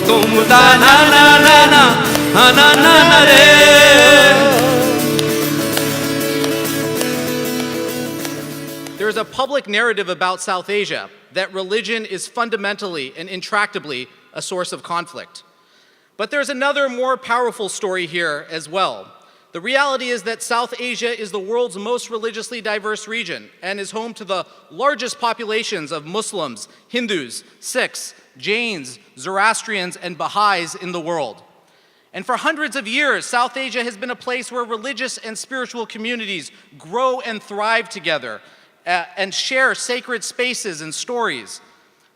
tum da na na na na na na na re. There is a public narrative about South Asia that religion is fundamentally and intractably a source of conflict. But there's another more powerful story here as well. The reality is that South Asia is the world's most religiously diverse region and is home to the largest populations of Muslims, Hindus, Sikhs, Jains, Zoroastrians, and Baha'is in the world. And for hundreds of years, South Asia has been a place where religious and spiritual communities grow and thrive together and share sacred spaces and stories.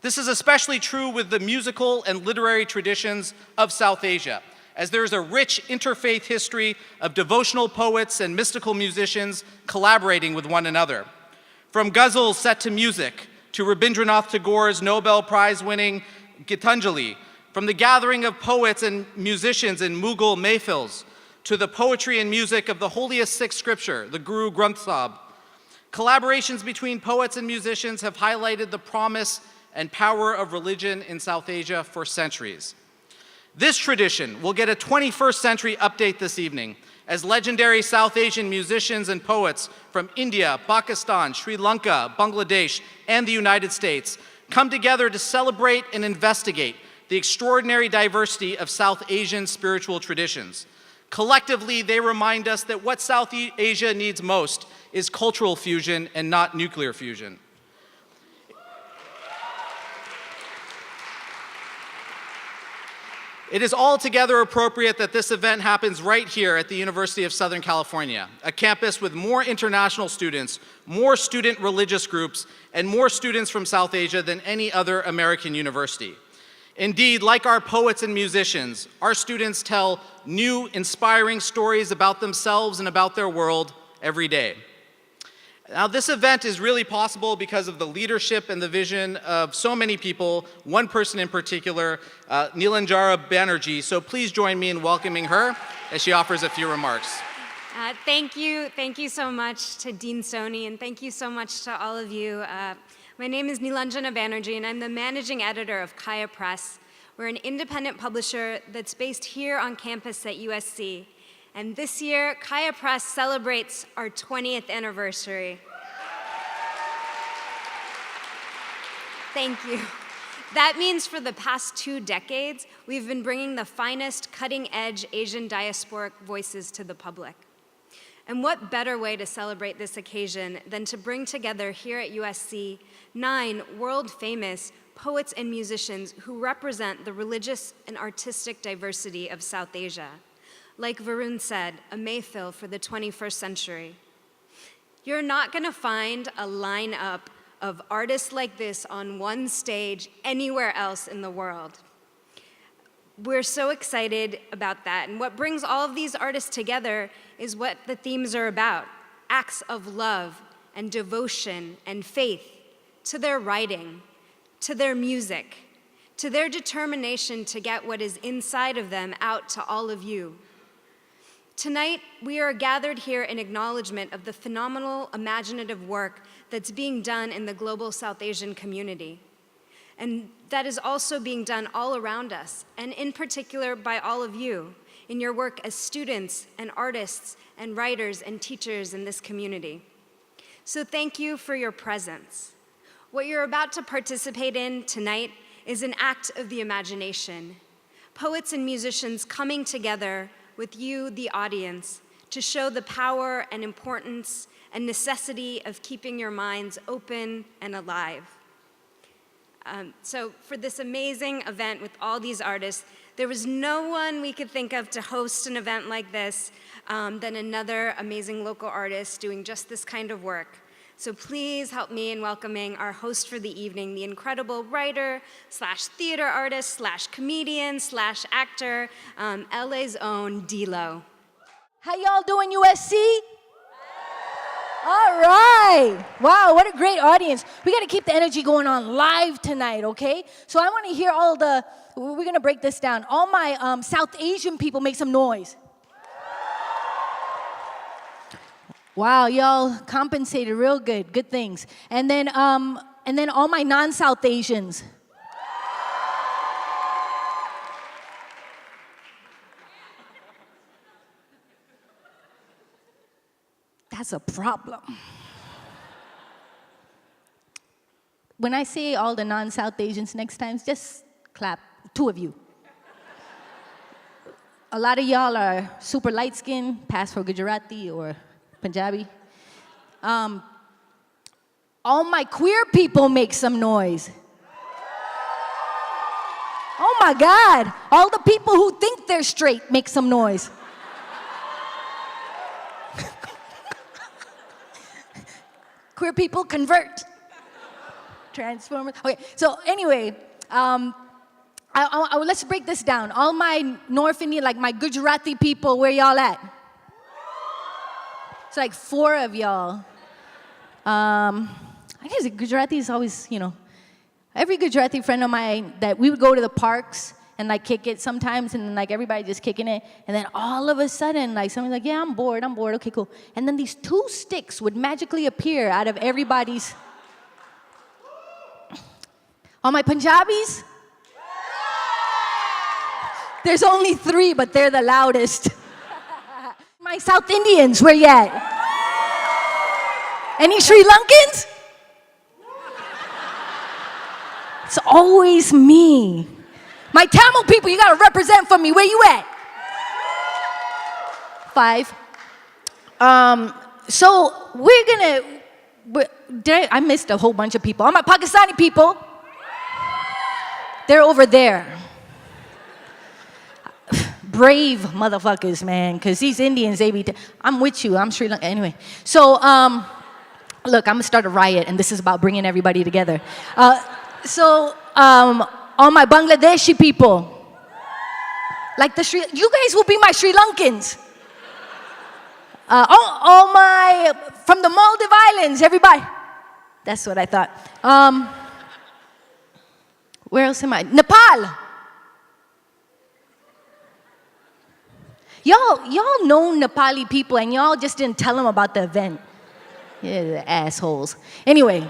This is especially true with the musical and literary traditions of South Asia, as there is a rich interfaith history of devotional poets and mystical musicians collaborating with one another. From ghazals set to music, to Rabindranath Tagore's Nobel Prize-winning Gitanjali, from the gathering of poets and musicians in Mughal mehfils, to the poetry and music of the holiest Sikh scripture, the Guru Granth Sahib. Collaborations between poets and musicians have highlighted the promise and power of religion in South Asia for centuries. This tradition will get a 21st century update this evening as legendary South Asian musicians and poets from India, Pakistan, Sri Lanka, Bangladesh, and the United States come together to celebrate and investigate the extraordinary diversity of South Asian spiritual traditions. Collectively, they remind us that what South Asia needs most is cultural fusion and not nuclear fusion. It is altogether appropriate that this event happens right here at the University of Southern California, a campus with more international students, more student religious groups, and more students from South Asia than any other American university. Indeed, like our poets and musicians, our students tell new, inspiring stories about themselves and about their world every day. Now, this event is really possible because of the leadership and the vision of so many people, one person in particular, Nilanjara Banerjee. So please join me in welcoming her as she offers a few remarks. Thank you so much to Dean Soni, and thank you so much to all of you. My name is Nilanjana Banerjee, and I'm the managing editor of Kaya Press. We're an independent publisher that's based here on campus at USC. And this year, Kaya Press celebrates our 20th anniversary. Thank you. That means for the past 2 decades, we've been bringing the finest cutting-edge Asian diasporic voices to the public. And what better way to celebrate this occasion than to bring together here at USC 9 world-famous poets and musicians who represent the religious and artistic diversity of South Asia. Like Varun said, a mehfil for the 21st century. You're not gonna find a lineup of artists like this on one stage anywhere else in the world. We're so excited about that. And what brings all of these artists together is what the themes are about: acts of love and devotion and faith to their writing, to their music, to their determination to get what is inside of them out to all of you. Tonight, we are gathered here in acknowledgement of the phenomenal imaginative work that's being done in the global South Asian community. And that is also being done all around us, and in particular by all of you in your work as students and artists and writers and teachers in this community. So thank you for your presence. What you're about to participate in tonight is an act of the imagination. Poets and musicians coming together with you, the audience, to show the power and importance and necessity of keeping your minds open and alive. So for this amazing event with all these artists, there was no one we could think of to host an event like this than another amazing local artist doing just this kind of work. So please help me in welcoming our host for the evening, the incredible writer / theater artist / comedian / actor, LA's own D-Lo. How y'all doing, USC? All right. Wow, what a great audience. We got to keep the energy going on live tonight, okay? So I want to hear we're going to break this down. All my South Asian people, make some noise. Wow, y'all compensated real good. Good things. And then all my non-South Asians. That's a problem. When I say all the non-South Asians next time, just clap, 2 of you. A lot of y'all are super light-skinned, pass for Gujarati or Punjabi. All my queer people make some noise. Oh my God, all the people who think they're straight make some noise. Queer people convert. Transform. Okay, so anyway, let's break this down. All my North Indian, like my Gujarati people, where y'all at? It's like 4 of y'all. I guess Gujarati is always, every Gujarati friend of mine that we would go to the parks and like kick it sometimes, and then like everybody just kicking it, and then all of a sudden like someone's like, yeah, I'm bored, okay, cool. And then these 2 sticks would magically appear out of everybody's. All my Punjabis? There's only 3, but they're the loudest. My South Indians, where you at? Any Sri Lankans? It's always me. My Tamil people, you gotta represent for me. Where you at? 5. So I missed a whole bunch of people. All my Pakistani people, they're over there. Brave motherfuckers, man, because these Indians, I'm with you, I'm Sri Lanka. Anyway, so, look, I'm gonna start a riot, and this is about bringing everybody together. All my Bangladeshi people, like you guys will be my Sri Lankans. All my, from the Maldive Islands, everybody. That's what I thought. Where else am I? Nepal. Y'all know Nepali people, and y'all just didn't tell them about the event. Yeah, the assholes. Anyway,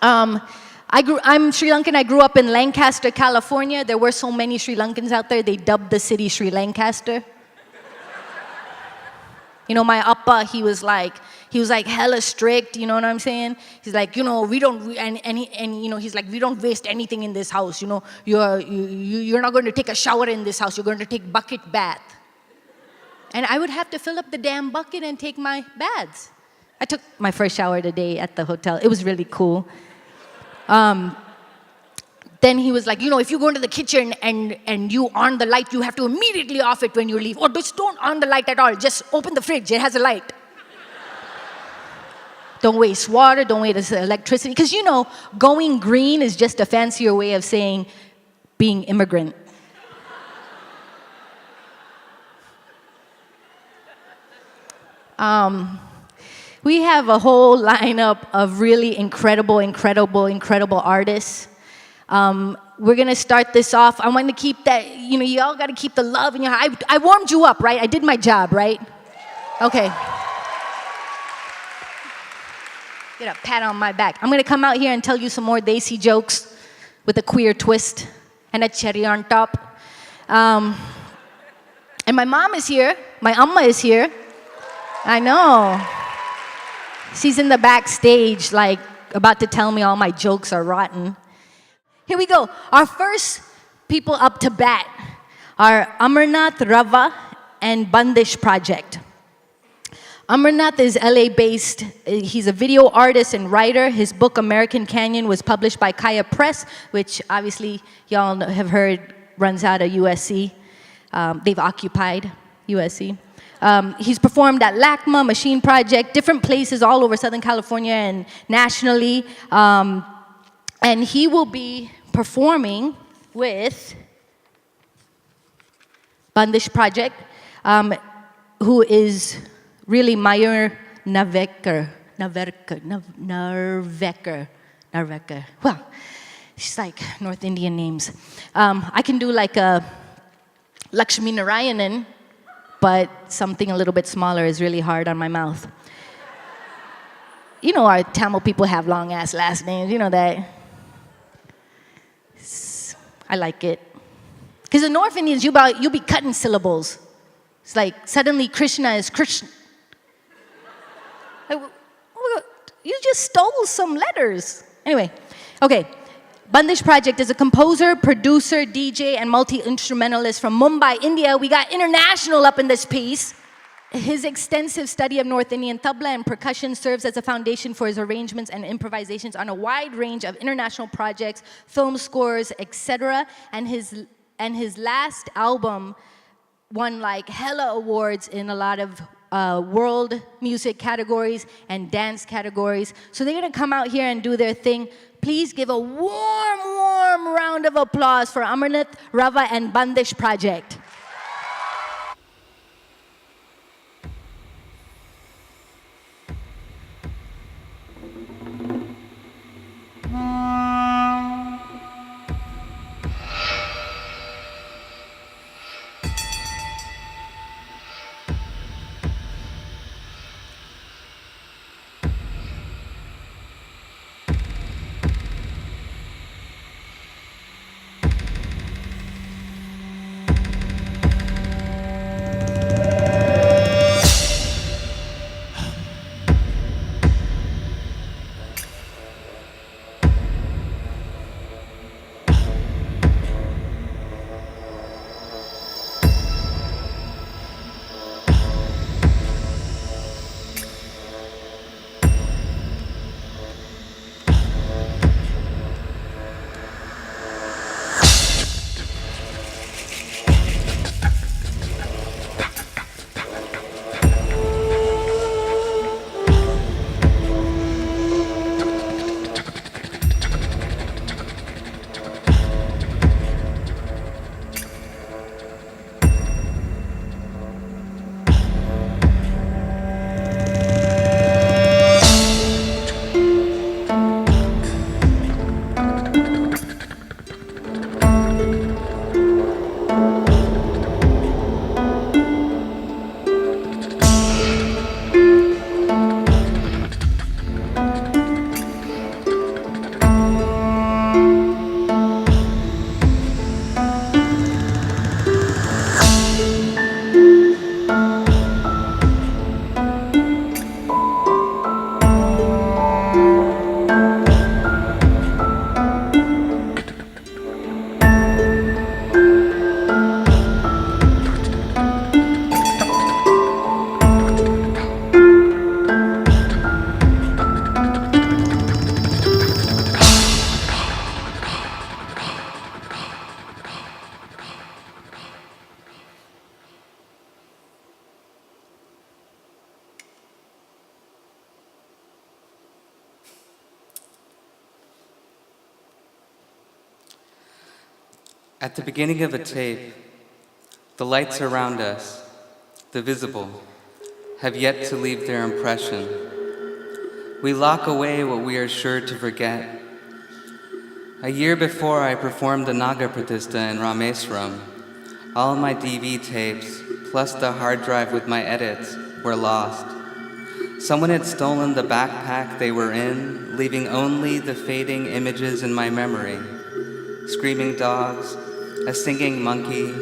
I'm Sri Lankan. I grew up in Lancaster, California. There were so many Sri Lankans out there, they dubbed the city Sri Lancaster. My appa, he was like hella strict, you know what I'm saying? He's like, we don't, he's like, we don't waste anything in this house, you're not going to take a shower in this house, you're going to take bucket bath. And I would have to fill up the damn bucket and take my baths. I took my first shower today at the hotel. It was really cool. Then he was like, if you go into the kitchen and you on the light, you have to immediately off it when you leave. Or just don't on the light at all. Just open the fridge. It has a light. Don't waste water. Don't waste electricity. Because, going green is just a fancier way of saying being immigrant. We have a whole lineup of really incredible artists. We're gonna start this off. I want to keep that, y'all gotta keep the love in your heart. I warmed you up, right? I did my job, right? Okay. Get a pat on my back. I'm gonna come out here and tell you some more desi jokes with a queer twist and a cherry on top. And my mom is here. My amma is here. I know. She's in the backstage, like, about to tell me all my jokes are rotten. Here we go. Our first people up to bat are Amarnath, Ravva, and Bandish Projekt. Amarnath is LA-based. He's a video artist and writer. His book, American Canyon, was published by Kaya Press, which obviously y'all have heard runs out of USC. They've occupied USC. He's performed at LACMA, Machine Project, different places all over Southern California and nationally. And he will be performing with Bandish Projekt, who is really Mayur Narvekar. Well, she's like North Indian names. I can do like a Lakshmi Narayanan, but something a little bit smaller is really hard on my mouth. Our Tamil people have long-ass last names, you know that. I like it. Because the North Indians, you be cutting syllables. It's like suddenly Krishna is Krishna. You just stole some letters. Anyway, okay. Bandish Projekt is a composer, producer, DJ, and multi-instrumentalist from Mumbai, India. We got international up in this piece. His extensive study of North Indian tabla and percussion serves as a foundation for his arrangements and improvisations on a wide range of international projects, film scores, etc. And his last album won like hella awards in a lot of world music categories and dance categories. So they're gonna come out here and do their thing. Please give a warm, warm round of applause for Amarnath, Ravva, and Bandish Projekt. At the beginning of a tape, the lights around us, the visible, have yet to leave their impression. We lock away what we are sure to forget. A year before I performed the Naga Pratishta in Rameswaram, all my DV tapes, plus the hard drive with my edits, were lost. Someone had stolen the backpack they were in, leaving only the fading images in my memory. Screaming dogs, a singing monkey,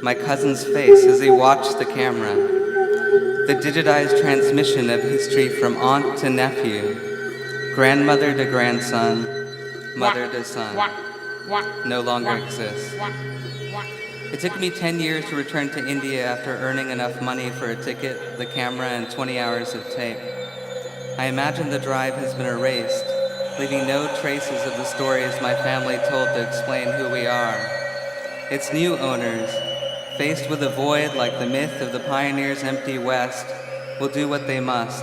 my cousin's face as he watched the camera, the digitized transmission of history from aunt to nephew, grandmother to grandson, mother to son, no longer exists. It took me 10 years to return to India after earning enough money for a ticket, the camera, and 20 hours of tape. I imagine the drive has been erased, leaving no traces of the stories my family told to explain who we are. Its new owners, faced with a void like the myth of the pioneers' empty West, will do what they must.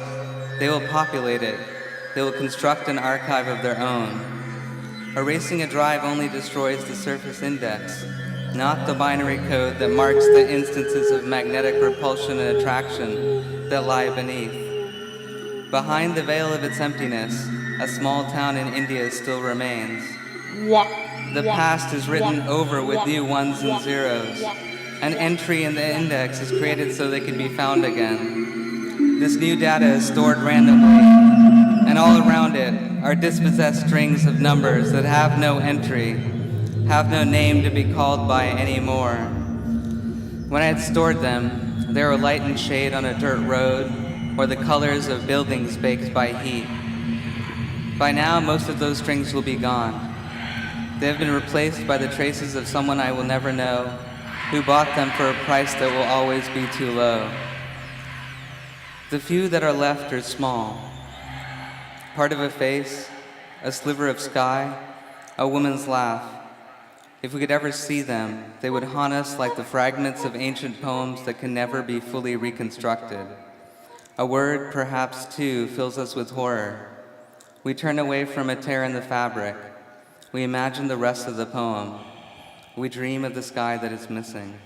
They will populate it. They will construct an archive of their own. Erasing a drive only destroys the surface index, not the binary code that marks the instances of magnetic repulsion and attraction that lie beneath. Behind the veil of its emptiness, a small town in India still remains. The past is written over with new ones and zeros. An entry in the index is created so they can be found again. This new data is stored randomly, and all around it are dispossessed strings of numbers that have no entry, have no name to be called by anymore. When I had stored them, they were light and shade on a dirt road, or the colors of buildings baked by heat. By now, most of those strings will be gone. They have been replaced by the traces of someone I will never know, who bought them for a price that will always be too low. The few that are left are small. Part of a face, a sliver of sky, a woman's laugh. If we could ever see them, they would haunt us like the fragments of ancient poems that can never be fully reconstructed. A word, perhaps two, fills us with horror. We turn away from a tear in the fabric. We imagine the rest of the poem. We dream of the sky that is missing.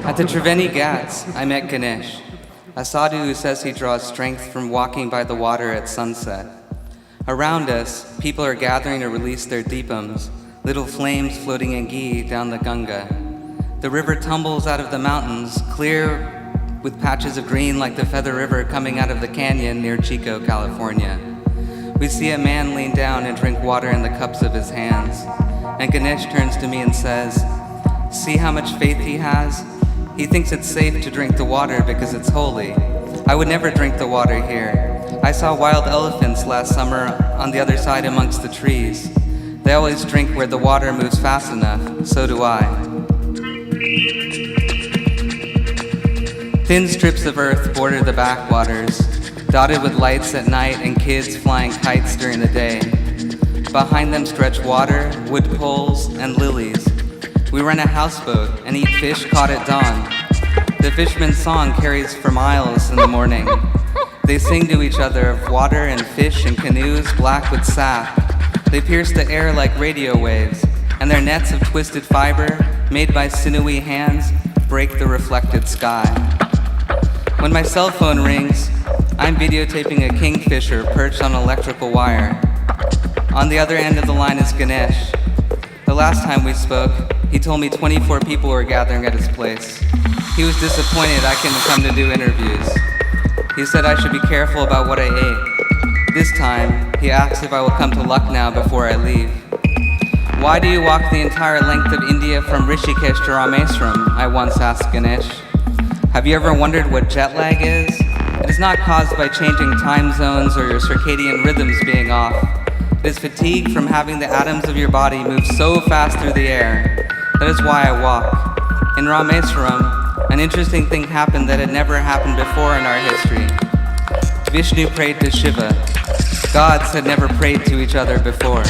At the Triveni Ghats, I met Ganesh, a sadhu who says he draws strength from walking by the water at sunset. Around us, people are gathering to release their deepams, little flames floating in ghee down the Ganga. The river tumbles out of the mountains, clear with patches of green like the Feather River coming out of the canyon near Chico, California. We see a man lean down and drink water in the cups of his hands. And Ganesh turns to me and says, "See how much faith he has? He thinks it's safe to drink the water because it's holy. I would never drink the water here. I saw wild elephants last summer on the other side amongst the trees. They always drink where the water moves fast enough, so do I." Thin strips of earth border the backwaters, dotted with lights at night and kids flying kites during the day. Behind them stretch water, wood poles, and lilies. We rent a houseboat and eat fish caught at dawn. The fisherman's song carries for miles in the morning. They sing to each other of water and fish in canoes black with sap. They pierce the air like radio waves, and their nets of twisted fiber, made by sinewy hands, break the reflected sky. When my cell phone rings, I'm videotaping a kingfisher perched on an electrical wire. On the other end of the line is Ganesh. The last time we spoke, he told me 24 people were gathering at his place. He was disappointed I couldn't come to do interviews. He said I should be careful about what I ate. This time, he asks if I will come to Lucknow before I leave. "Why do you walk the entire length of India from Rishikesh to Rameswaram?" I once asked Ganesh. "Have you ever wondered what jet lag is? It is not caused by changing time zones or your circadian rhythms being off. It is fatigue from having the atoms of your body move so fast through the air. That is why I walk." In Rameswaram, an interesting thing happened that had never happened before in our history. Vishnu prayed to Shiva. Gods had never prayed to each other before.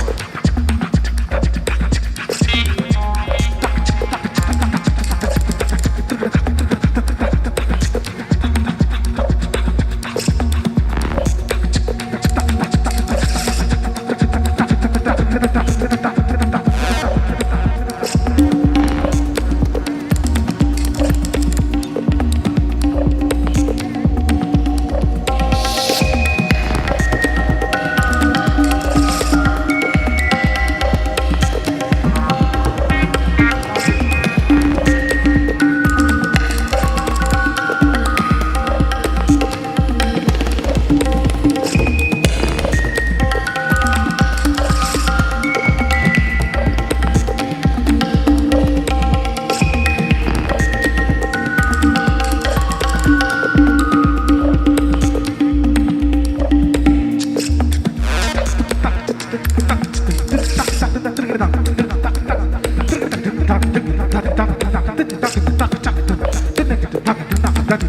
When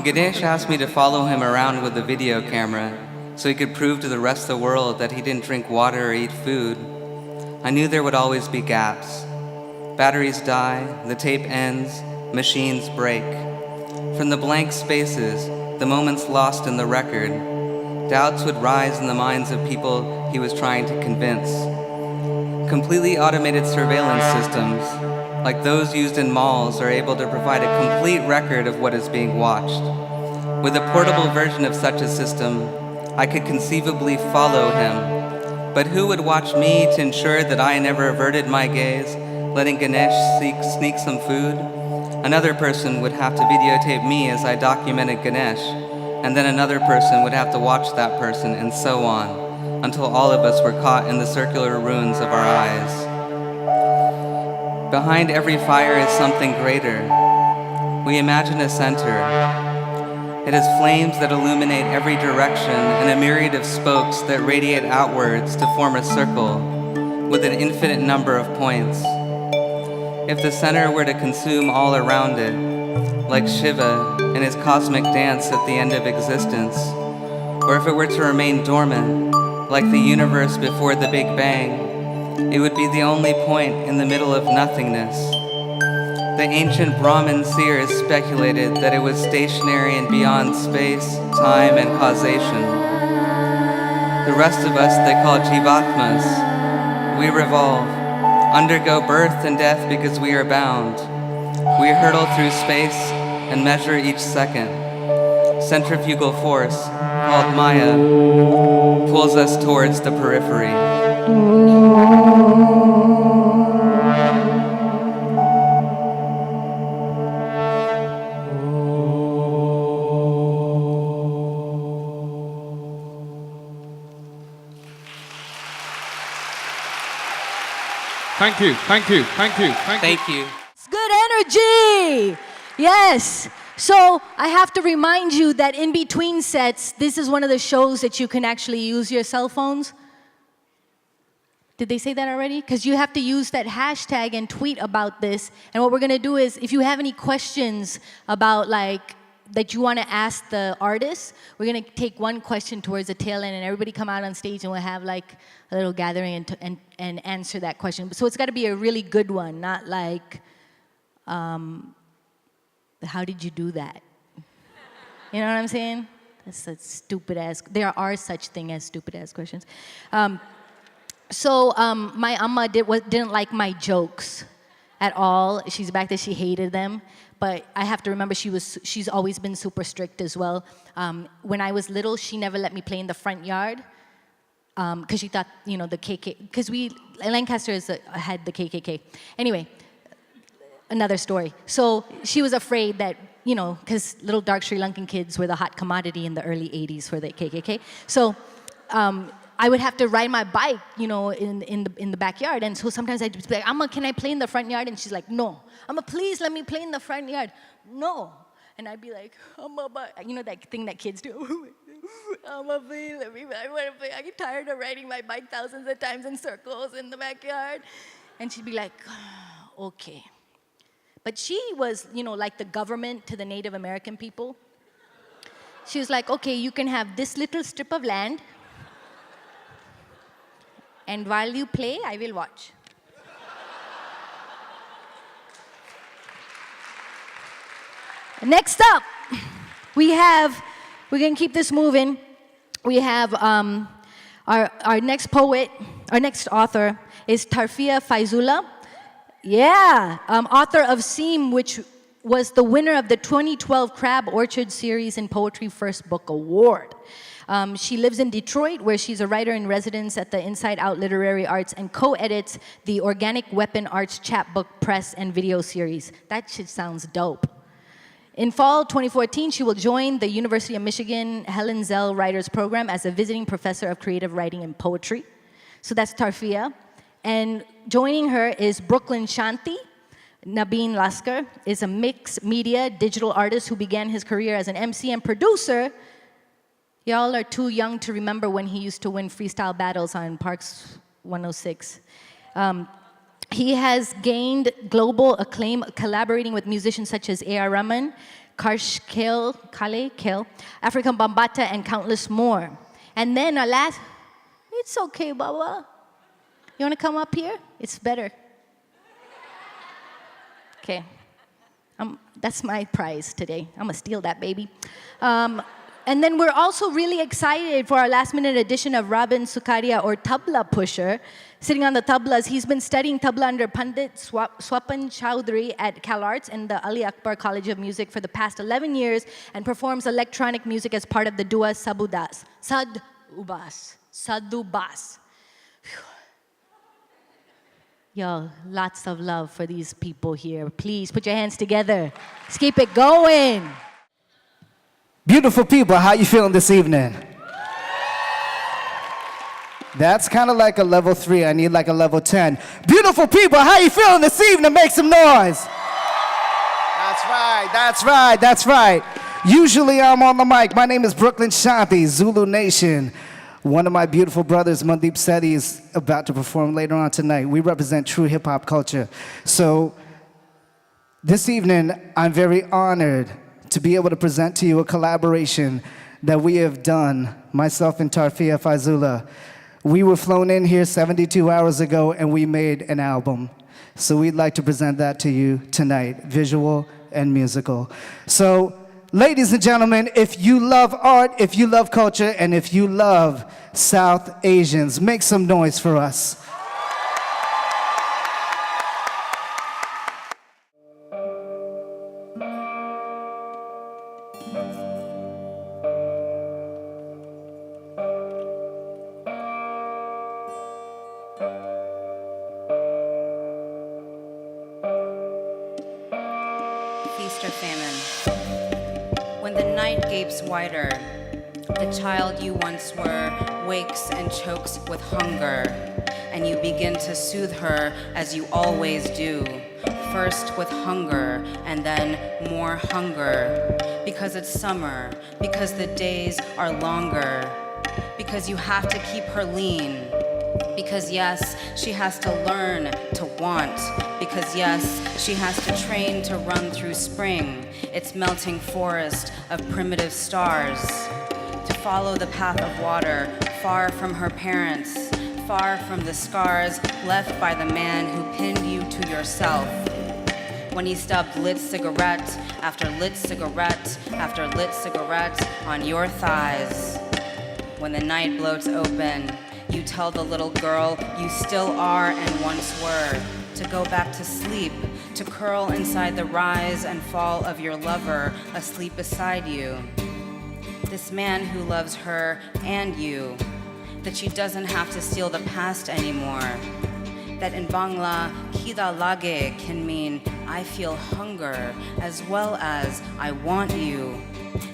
Ganesh asked me to follow him around with a video camera so he could prove to the rest of the world that he didn't drink water or eat food, I knew there would always be gaps. Batteries die, the tape ends, machines break. From the blank spaces, the moments lost in the record, doubts would rise in the minds of people he was trying to convince. Completely automated surveillance systems, like those used in malls, are able to provide a complete record of what is being watched. With a portable version of such a system, I could conceivably follow him. But who would watch me to ensure that I never averted my gaze, letting Ganesh sneak some food? Another person would have to videotape me as I documented Ganesh, and then another person would have to watch that person, and so on, until all of us were caught in the circular ruins of our eyes. Behind every fire is something greater. We imagine a center. It has flames that illuminate every direction and a myriad of spokes that radiate outwards to form a circle with an infinite number of points. If the center were to consume all around it, like Shiva in his cosmic dance at the end of existence, or if it were to remain dormant, like the universe before the Big Bang, it would be the only point in the middle of nothingness. The ancient Brahmin seers speculated that it was stationary and beyond space, time, and causation. The rest of us they call Jivatmas. We revolve, undergo birth and death because we are bound. We hurtle through space and measure each second. Centrifugal force, called Maya, pulls us towards the periphery. Thank you, thank you, thank you, Thank you. It's good energy. Yes. So I have to remind you that in between sets, this is one of the shows that you can actually use your cell phones. Did they say that already? Because you have to use that hashtag and tweet about this. And what we're going to do is, if you have any questions about, like, that you want to ask the artist, we're going to take one question towards the tail end, and everybody come out on stage, and we'll have, like, a little gathering and answer that question. So it's got to be a really good one, not like, how did you do that? You know what I'm saying? That's a stupid-ass, there are such thing as stupid-ass questions. So my amma didn't like my jokes at all. She's back there, she hated them. But I have to remember she's always been super strict as well. When I was little, she never let me play in the front yard because she thought, you know, the KKK, because Lancaster had the KKK. Anyway, another story. So she was afraid that, you know, because little dark Sri Lankan kids were the hot commodity in the early 80s for the KKK. So I would have to ride my bike, you know, in the backyard. And so sometimes I'd be like, Amma, can I play in the front yard? And she's like, no. Amma, please let me play in the front yard. No. And I'd be like, Amma, you know that thing that kids do? Amma, please let me, I want to play. I get tired of riding my bike thousands of times in circles in the backyard. And she'd be like, okay. But she was, you know, like the government to the Native American people. She was like, okay, you can have this little strip of land. And while you play, I will watch. Next up, we're going to keep this moving. We have our next poet, our next author is Tarfia Faizullah. Yeah, author of Seam, which was the winner of the 2012 Crab Orchard Series in Poetry First Book Award. She lives in Detroit, where she's a writer in residence at the Inside Out Literary Arts and co-edits the Organic Weapon Arts chapbook press and video series. That shit sounds dope. In fall 2014, she will join the University of Michigan Helen Zell Writers Program as a visiting professor of creative writing and poetry. So that's Tarfia. And joining her is Brooklyn Shanti. Nabeen Lasker is a mixed media digital artist who began his career as an MC and producer. Y'all are too young to remember when he used to win freestyle battles on Parks 106. He has gained global acclaim collaborating with musicians such as A.R. Rahman, Karsh Kale, African Bambata, and countless more. And then our last, it's okay, Baba. You want to come up here? It's better. Okay. That's my prize today. I'm going to steal that, baby. And then we're also really excited for our last-minute edition of Robin Sukaria, or tabla pusher. Sitting on the tablas, he's been studying tabla under Pandit Swapan Chowdhury at CalArts and the Ali Akbar College of Music for the past 11 years and performs electronic music as part of the Dua Sadubas. Yo, lots of love for these people here. Please put your hands together. Let's keep it going. Beautiful people, how you feeling this evening? That's kind of like a level 3. I need like a level 10. Beautiful people, how you feeling this evening? Make some noise. That's right. Usually I'm on the mic. My name is Brooklyn Shanti, Zulu Nation. One of my beautiful brothers, Mandeep Sethi, is about to perform later on tonight. We represent true hip-hop culture. So this evening, I'm very honored to be able to present to you a collaboration that we have done, myself and Tarfia Faizullah. We were flown in here 72 hours ago and we made an album. So we'd like to present that to you tonight, visual and musical. So, ladies and gentlemen, if you love art, if you love culture, and if you love South Asians, make some noise for us. Feast or famine. When the night gapes wider, the child you once were wakes and chokes with hunger, and you begin to soothe her as you always do, first with hunger and then more hunger, because it's summer, because the days are longer, because you have to keep her lean, because yes, she has to learn to want, because yes, she has to train to run through spring, its melting forest of primitive stars, to follow the path of water, far from her parents, far from the scars left by the man who pinned you to yourself. When he stubbed lit cigarette after lit cigarette after lit cigarette on your thighs. When the night bloats open, you tell the little girl you still are and once were, to go back to sleep, to curl inside the rise and fall of your lover asleep beside you. This man who loves her and you, that she doesn't have to steal the past anymore. That in Bangla, khida lage can mean I feel hunger as well as I want you.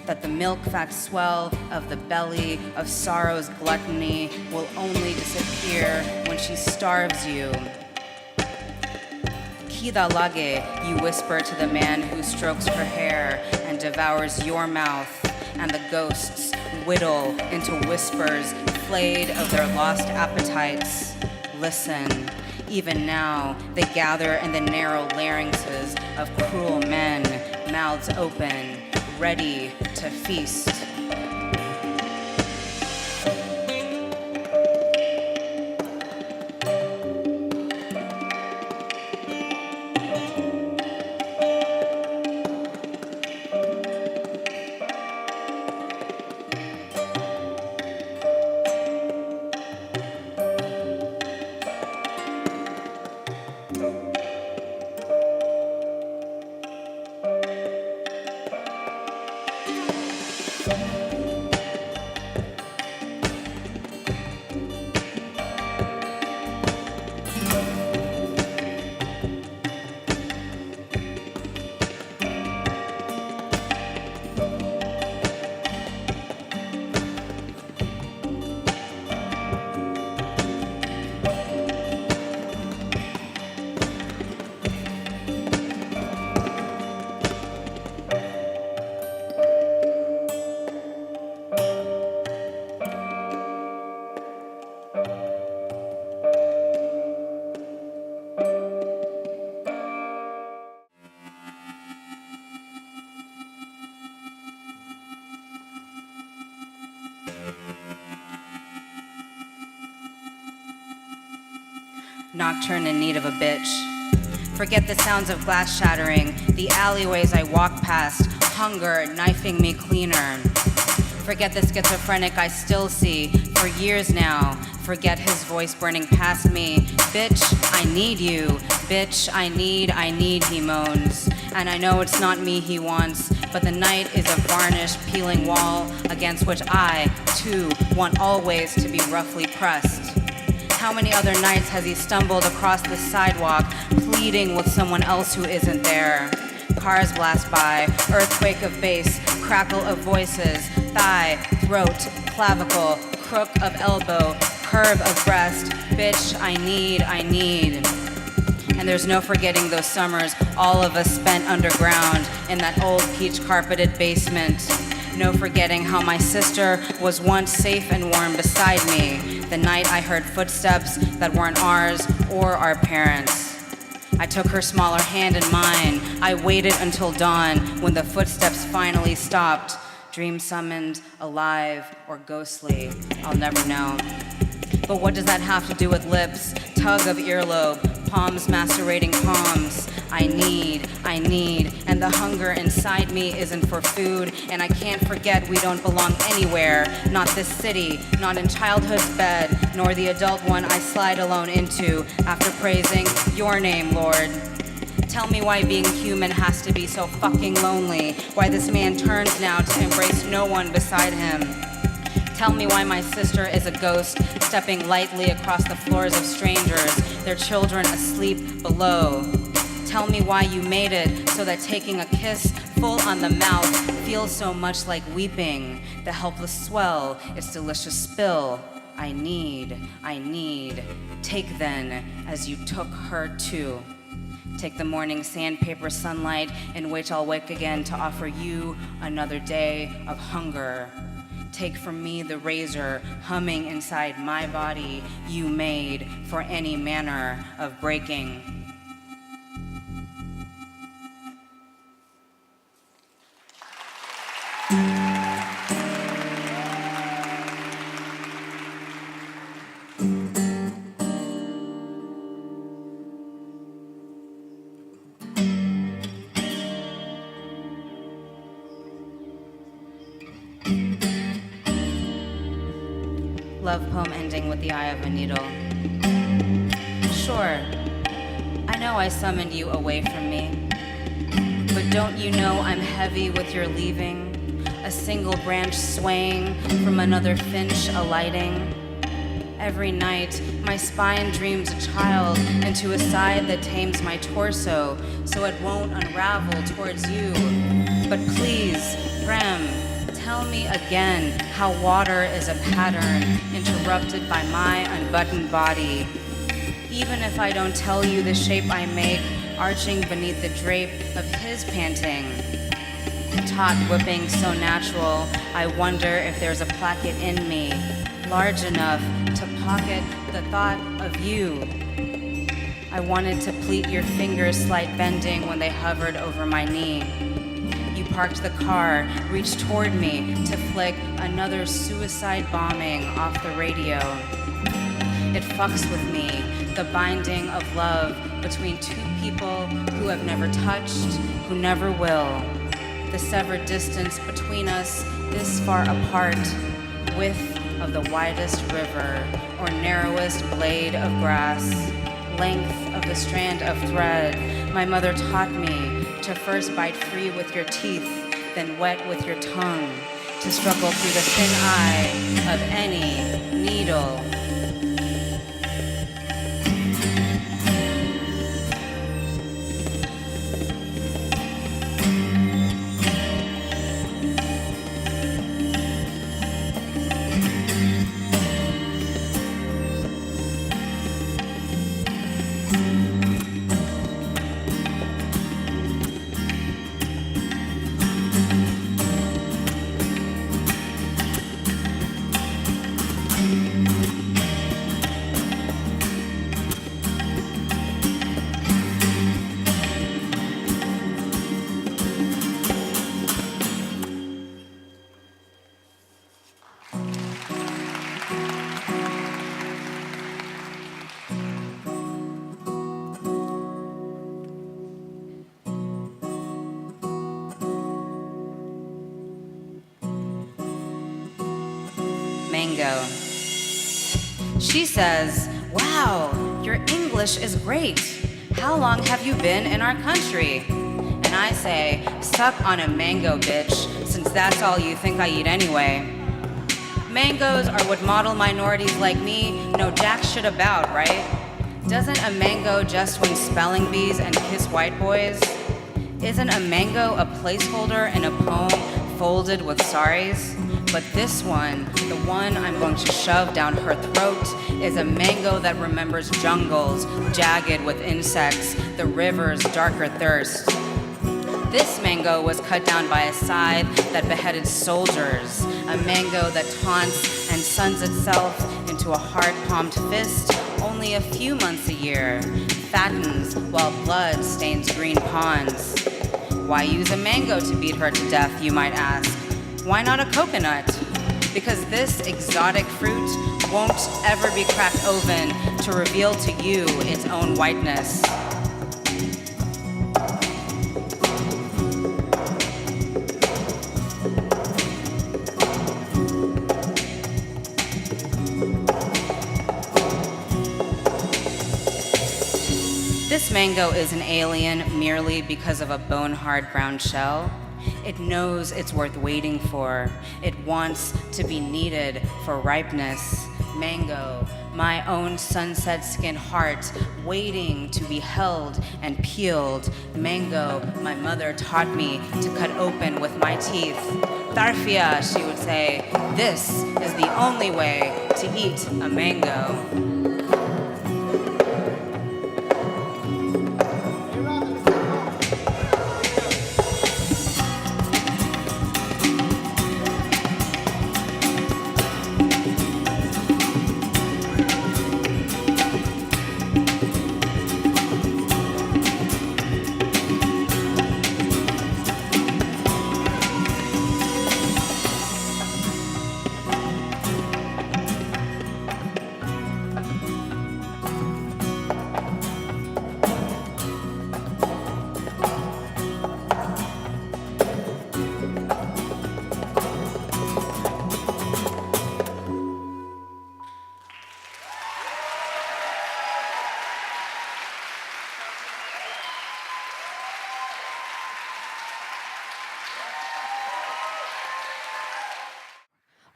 That the milk-fat swell of the belly of sorrow's gluttony will only disappear when she starves you. Khida lage, you whisper to the man who strokes her hair and devours your mouth, and the ghosts whittle into whispers flayed of their lost appetites. Listen, even now they gather in the narrow larynxes of cruel men, mouths open, ready to feast. nocturne in need of a bitch. Forget the sounds of glass shattering, the alleyways I walk past, hunger knifing me cleaner. Forget the schizophrenic I still see for years now. Forget his voice burning past me. Bitch, I need you. Bitch, I need, he moans. And I know it's not me he wants, but the night is a varnished, peeling wall against which I, too, want always to be roughly pressed. How many other nights has he stumbled across the sidewalk, pleading with someone else who isn't there? Cars blast by, earthquake of bass, crackle of voices, thigh, throat, clavicle, crook of elbow, curve of breast. Bitch, I need. And there's no forgetting those summers all of us spent underground in that old peach carpeted basement. No forgetting how my sister was once safe and warm beside me the night I heard footsteps that weren't ours or our parents. I took her smaller hand in mine. I waited until dawn when the footsteps finally stopped. Dream summoned, alive, or ghostly, I'll never know. But what does that have to do with lips, tug of earlobe, palms macerating palms? I need, and the hunger inside me isn't for food, and I can't forget we don't belong anywhere, not this city, not in childhood's bed, nor the adult one I slide alone into after praising your name, Lord. Tell me why being human has to be so fucking lonely, why this man turns now to embrace no one beside him. Tell me why my sister is a ghost, stepping lightly across the floors of strangers, their children asleep below. Tell me why you made it so that taking a kiss full on the mouth feels so much like weeping, the helpless swell, its delicious spill. I need. Take then, as you took her too. Take the morning sandpaper sunlight in which I'll wake again to offer you another day of hunger. Take from me the razor humming inside my body you made for any manner of breaking. Love poem ending with the eye of a needle. Sure, I know I summoned you away from me, but don't you know I'm heavy with your leaving? A single branch swaying from another finch alighting. Every night, my spine dreams a child into a side that tames my torso, so it won't unravel towards you. But please, Rem, tell me again how water is a pattern interrupted by my unbuttoned body. Even if I don't tell you the shape I make, arching beneath the drape of his panting. Taut whipping so natural, I wonder if there's a placket in me, large enough to pocket the thought of you. I wanted to pleat your fingers' slight bending when they hovered over my knee. You parked the car, reached toward me to flick another suicide bombing off the radio. It fucks with me, the binding of love between two people who have never touched, who never will. The severed distance between us this far apart, width of the widest river or narrowest blade of grass, length of the strand of thread. My mother taught me to first bite free with your teeth, then wet with your tongue, to struggle through the thin eye of any needle. mango. She says, wow, your English is great. How long have you been in our country? And I say, suck on a mango, bitch, since that's all you think I eat anyway. Mangoes are what model minorities like me know jack shit about, right? Doesn't a mango just win spelling bees and kiss white boys? Isn't a mango a placeholder in a poem folded with sorries? But this one, the one I'm going to shove down her throat, is a mango that remembers jungles jagged with insects, the river's darker thirst. This mango was cut down by a scythe that beheaded soldiers, a mango that taunts and suns itself into a hard-palmed fist only a few months a year, fattens while blood stains green ponds. Why use a mango to beat her to death, you might ask? Why not a coconut? Because this exotic fruit won't ever be cracked open to reveal to you its own whiteness. This mango is an alien merely because of a bone-hard brown shell. It knows it's worth waiting for. It wants to be needed for ripeness. Mango, my own sunset-skinned heart, waiting to be held and peeled. Mango, my mother taught me to cut open with my teeth. Tarfia, she would say, this is the only way to eat a mango.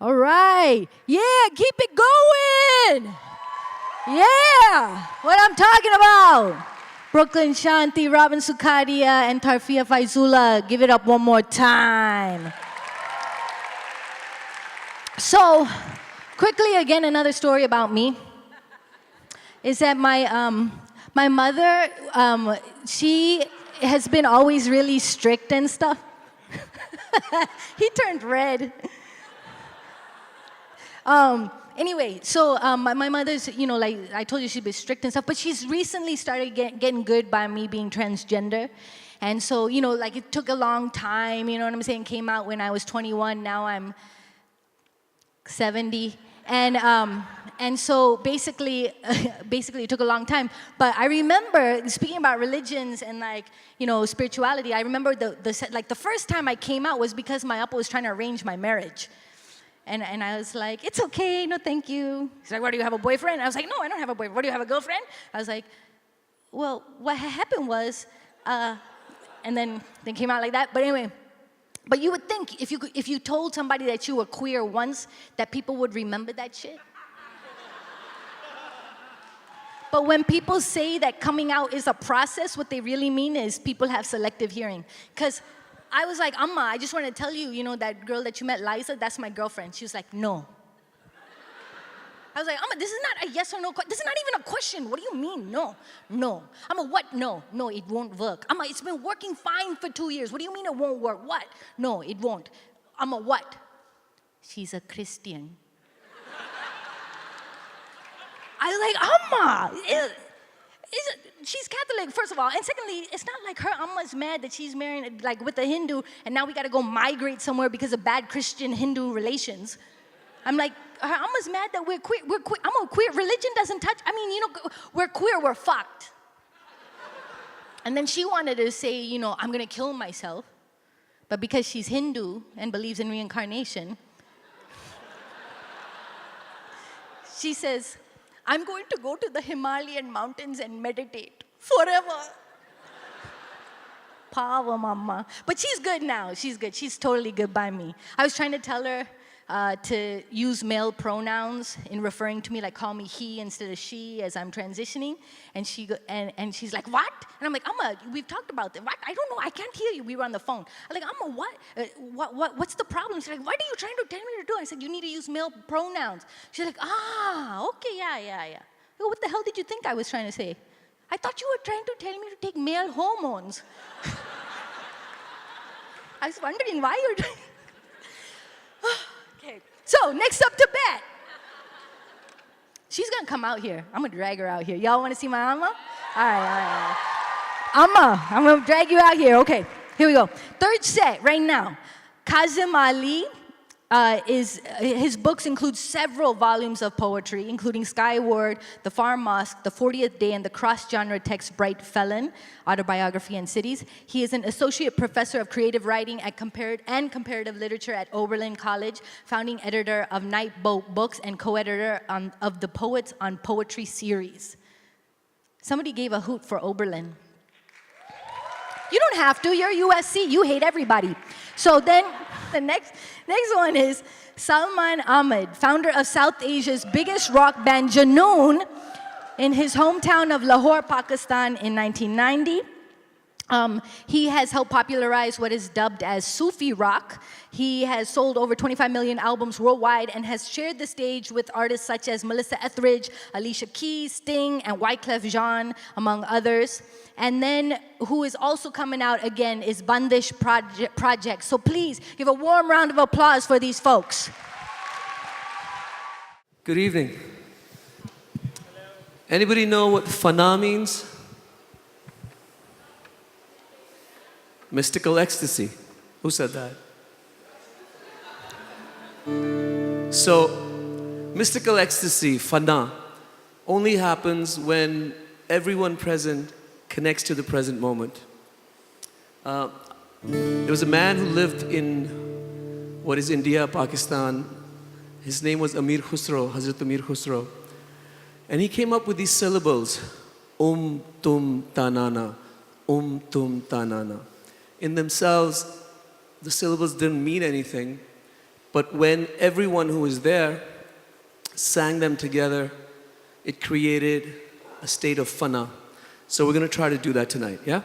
All right. Yeah, keep it going. Yeah, what I'm talking about. Brooklyn Shanti, Robin Sukadia, and Tarfia Faizullah. Give it up one more time. So, quickly again, another story about me is that my mother, she has been always really strict and stuff. He turned red. Anyway, so my mother's, like I told you, she'd be strict and stuff, but she's recently started getting good by me being transgender. And so, like it took a long time, you know what I'm saying? Came out when I was 21, now I'm 70. And so basically it took a long time. But I remember, speaking about religions and spirituality, I remember the first time I came out was because my appa was trying to arrange my marriage. And I was like, it's okay, no thank you. He's like, what, do you have a boyfriend? I was like, no, I don't have a boyfriend. What, do you have a girlfriend? I was like, well, what happened was, and then they came out like that. But anyway, but you would think if you told somebody that you were queer once, that people would remember that shit. But when people say that coming out is a process, what they really mean is people have selective hearing. Because I was like, Amma, I just want to tell you, that girl that you met, Liza, that's my girlfriend. She was like, no. I was like, Amma, this is not a yes or no question. This is not even a question. What do you mean, no? No. Amma, what? No. No, it won't work. Amma, it's been working fine for 2 years. What do you mean it won't work? What? No, it won't. Amma, what? She's a Christian. I was like, Amma, she's Catholic, first of all. And secondly, it's not like her Amma's mad that she's marrying with a Hindu and now we got to go migrate somewhere because of bad Christian-Hindu relations. I'm like, her Amma's mad that we're queer. I'm a queer. Religion doesn't touch. We're queer, we're fucked. And then she wanted to say, I'm going to kill myself. But because she's Hindu and believes in reincarnation, She says, I'm going to go to the Himalayan mountains and meditate forever. Power mama. But she's good now. She's good. She's totally good by me. I was trying to tell her to use male pronouns in referring to me, like call me he instead of she as I'm transitioning. And she's like, what? And I'm like, we've talked about that. What? I don't know. I can't hear you. We were on the phone. I'm like, what? What's the problem? She's like, what are you trying to tell me to do? I said, you need to use male pronouns. She's like, okay, yeah. Well, what the hell did you think I was trying to say? I thought you were trying to tell me to take male hormones. I was wondering why you're trying. Okay, so next up to bat. She's gonna come out here. I'm gonna drag her out here. Y'all wanna see my Amma? All right. Amma, I'm gonna drag you out here. Okay, here we go. Third set right now. Kazim Ali. His books include several volumes of poetry, including Skyward, The Farm Mosque, The 40th Day, and the cross-genre text Bright Felon, Autobiography and Cities. He is an associate professor of creative writing and comparative literature at Oberlin College, founding editor of Night Boat Books, and co-editor of the Poets on Poetry series. Somebody gave a hoot for Oberlin. You don't have to, you're USC, you hate everybody. So then, the next one is Salman Ahmad, founder of South Asia's biggest rock band, Junoon, in his hometown of Lahore, Pakistan in 1990. He has helped popularize what is dubbed as Sufi rock. He has sold over 25 million albums worldwide and has shared the stage with artists such as Melissa Etheridge, Alicia Keys, Sting, and Wyclef Jean, among others. And then who is also coming out again is Bandish Projekt. So please give a warm round of applause for these folks. Good evening. Anybody know what fana means? Mystical ecstasy. Who said that? So, mystical ecstasy, fana, only happens when everyone present connects to the present moment. There was a man who lived in what is India, Pakistan. His name was Amir Khusro, Hazrat Amir Khusro. And he came up with these syllables, tum tanana, tum tanana. In themselves, the syllables didn't mean anything, but when everyone who was there sang them together, it created a state of fana. So we're going to try to do that tonight, yeah?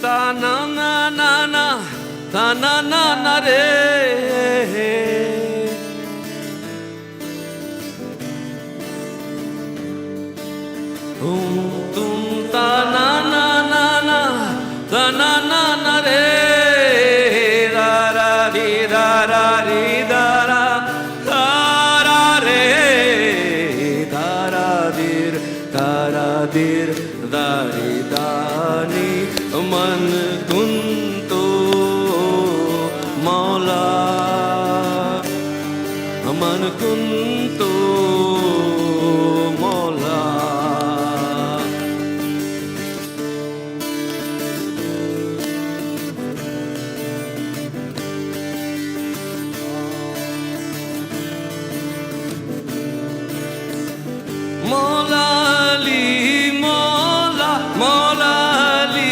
Ta na na na na, ta na na na re. Tum ta na na na na, ta na na na re. Ra ra di ra ra di da ra, da ra re. Da ra dir, da ra dir, da ri da ni. Man kunto maula, man kunto maula. Maula li maula, maula li.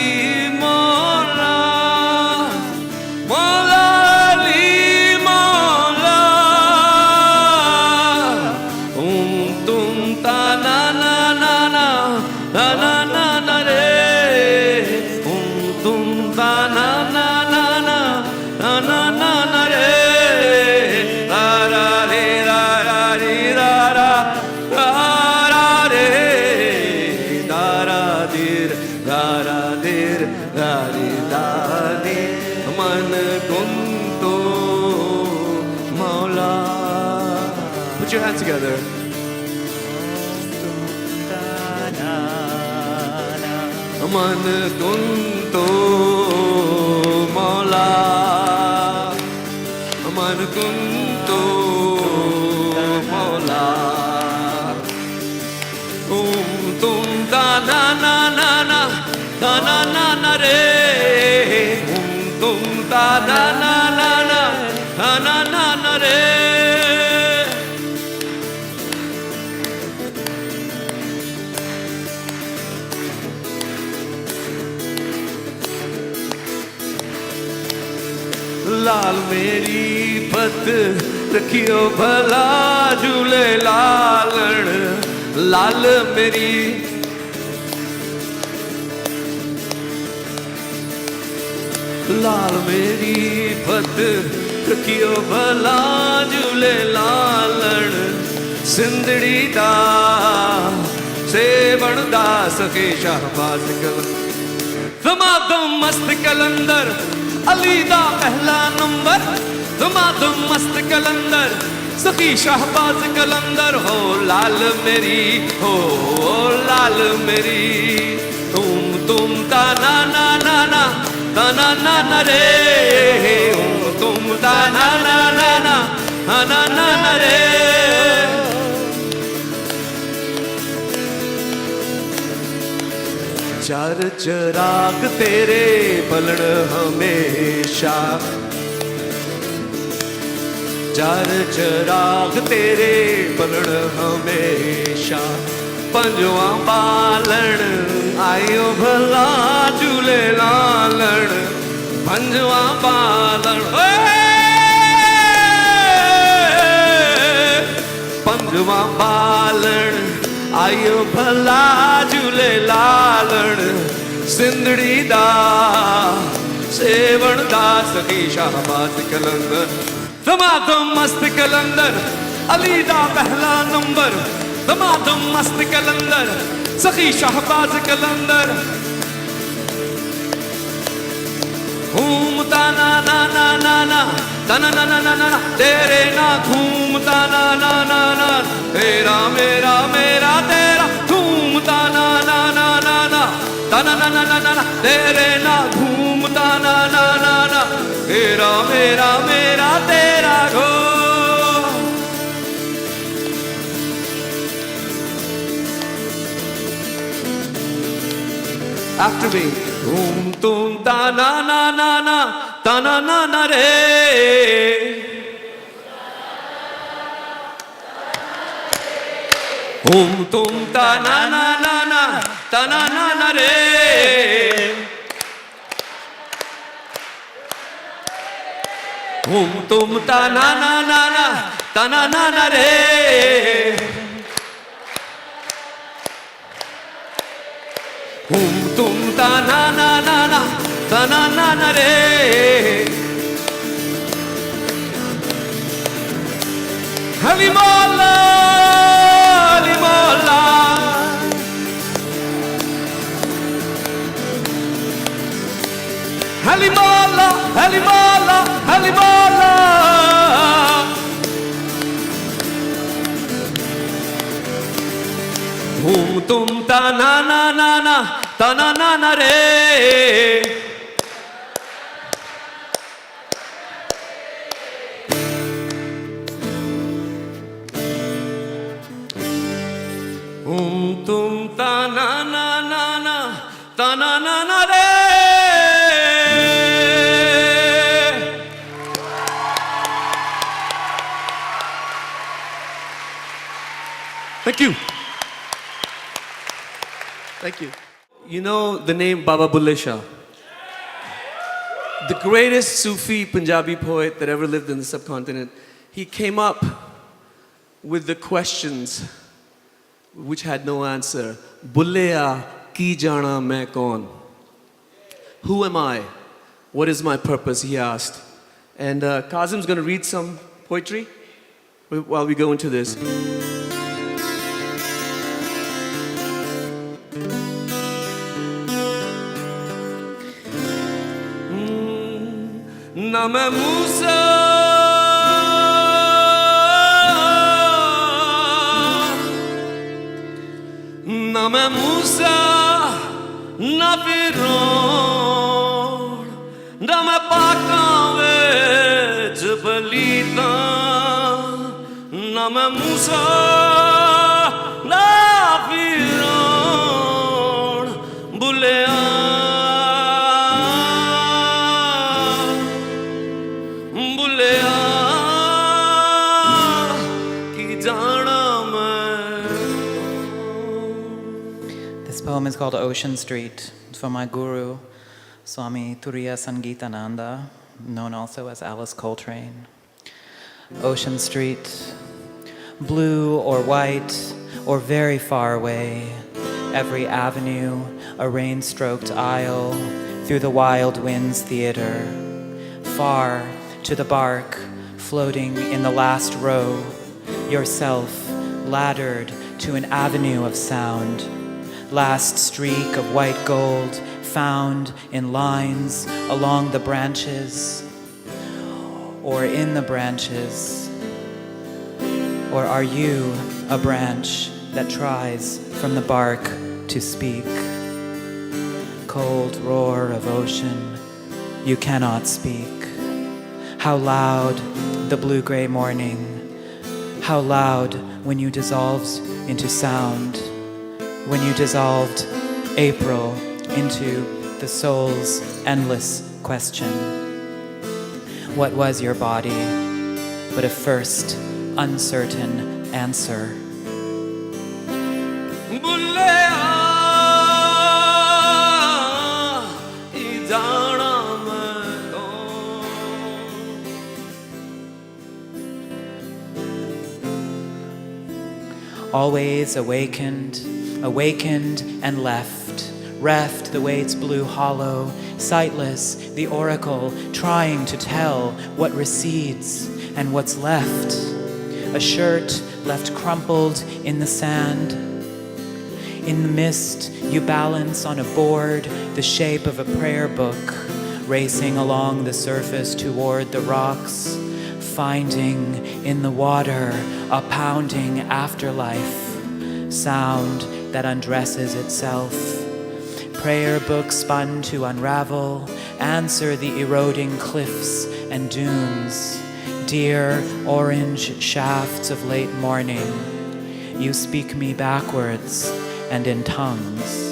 Put your hands together. Man kunto maula, man kunto tum ta na na na na ta na na na re tum ta na na na na ta na na na re लाल मेरी पत रखियो भला झूले लालण लाल मेरी लाल मेरी पत रखियो भला झूले लालण सिंधड़ी दा सेवण दा सके शाहबाज कल समादम मस्त कलंदर अली दा पहला नंबर तुमादम मस्त कलंदर सखी शाहबाज कलंदर हो लाल मेरी हो लाल मेरी तुम ता ना ना ना ना ता ना ना ना रे तुम ता ना ना ना ना ना ना ना रे चार चराग तेरे पलड़ हमेशा चार चराग तेरे पलड़ हमेशा पंजवा बालण आयो भला झूले लालण पंजवा बालण पंजवा बालण आयो भला झूले लालण सिंधड़ी दा सेवण दा सखी शाहबाज कलंदर समादम मस्त कलंदर अली दा पहला नंबर समादम मस्त कलंदर सखी शाहबाज कलंदर घूमता ना ना ना ना ना तना ना ना ना ना तेरे ना घूमता ना ना ना ना तेरा मेरा मेरा तेरा घूमता ना ना ना ना ना तना ना ना ना ना तेरे ना घूमता ना ना ना ना तेरा मेरा मेरा तेरा घो After me, tum ta na na na na ta na na na re. Tum ta na na na na ta na na na re. Tum ta na na na na ta na na na re. Tum ta na na na na ta na na na re. Halimola, halimola. Halimola, halimola, halimola. Tum ta na na na na ta na na na re. Tum ta na na na na ta na na na re. Thank you. Thank you. You know the name Baba Bulle Shah? The greatest Sufi Punjabi poet that ever lived in the subcontinent. He came up with the questions which had no answer. Bulleya ki jana main kaun? Who am I? What is my purpose? He asked. And Kazim's going to read some poetry while we go into this. Na मैं मूसा ना मैं मूसा ना फिरौन ना मैं पाकां विच पलीता ना मैं मूसा ना फिरौन This poem is called Ocean Street. It's from my guru, Swami Turiya Sangeetananda, known also as Alice Coltrane. Ocean Street, blue or white or very far away, every avenue, a rain-stroked aisle, through the wild winds theater, far to the bark, floating in the last row, yourself laddered to an avenue of sound, last streak of white gold found in lines along the branches, or in the branches, or are you a branch that tries from the bark to speak? Cold roar of ocean, you cannot speak. How loud the blue-gray morning, how loud when you dissolved into sound, when you dissolved April into the soul's endless question. What was your body but a first uncertain answer? Always awakened and reft the way it's blue hollow, sightless, the oracle, trying to tell what recedes and what's left. A shirt left crumpled in the sand. In the mist, you balance on a board the shape of a prayer book, racing along the surface toward the rocks, finding in the water a pounding afterlife, sound that undresses itself. Prayer book spun to unravel, answer the eroding cliffs and dunes, dear orange shafts of late morning. You speak me backwards and in tongues.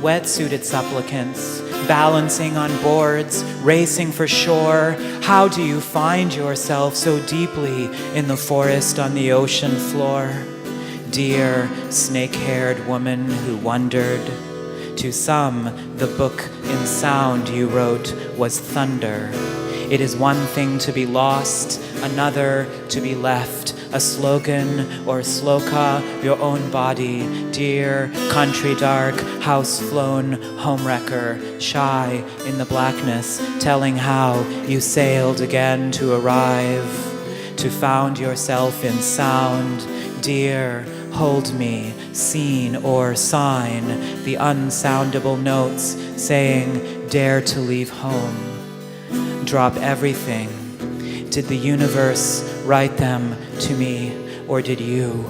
Wetsuited supplicants, balancing on boards, racing for shore. How do you find yourself so deeply in the forest on the ocean floor? Dear snake-haired woman who wondered. To some, the book in sound you wrote was thunder. It is one thing to be lost, another to be left. A slogan or sloka, your own body, dear, country dark, house flown, homewrecker, shy in the blackness, telling how you sailed again to arrive, to found yourself in sound, dear, hold me, scene or sign, the unsoundable notes saying, dare to leave home, drop everything. Did the universe write them to me, or did you?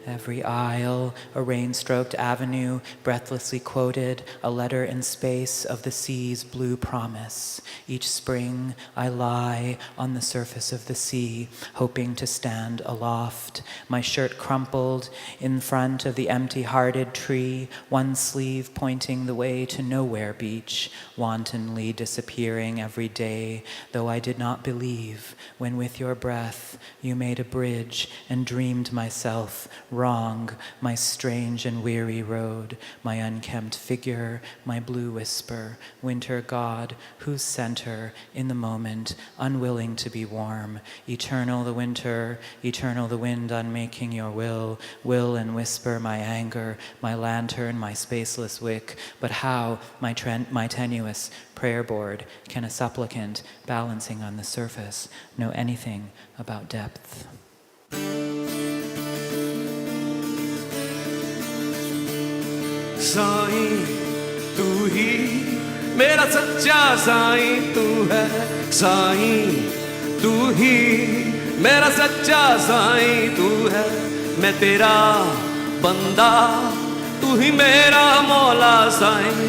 Every aisle, a rain-stroked avenue, breathlessly quoted, a letter in space of the sea's blue promise. Each spring I lie on the surface of the sea, hoping to stand aloft, my shirt crumpled in front of the empty-hearted tree, one sleeve pointing the way to Nowhere Beach, wantonly disappearing every day, though I did not believe when with your breath you made a bridge and dreamed myself wrong, my strange and weary road, my unkempt figure, my blue whisper, winter god, whose center in the moment, unwilling to be warm, eternal the winter, eternal the wind unmaking your will and whisper my anger, my lantern, my spaceless wick, but how, my tenuous prayer board, can a supplicant balancing on the surface know anything about depth? Sai तू ही मेरा सच्चा साईं तू है साईं तू ही मेरा सच्चा साईं तू है मैं तेरा बंदा तू ही मेरा मौला साईं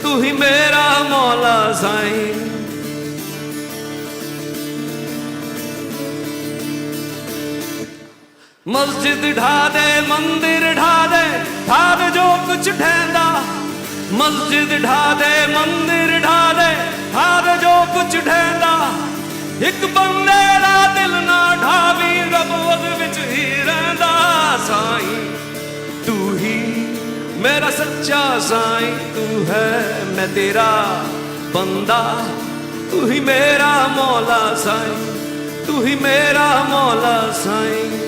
तू ही मेरा मौला साईं मस्जिद ढा दे मंदिर ढा दे जो कुछ ठहंदा मस्जिद ढा दे मंदिर ढा दे जो कुछ ठहंदा एक बंदे दा दिल ना ढावी रब वद विच ही रहंदा साईं तू ही मेरा सच्चा साईं तू है मैं तेरा बंदा तू ही मेरा मौला साईं तू ही मेरा मौला Sai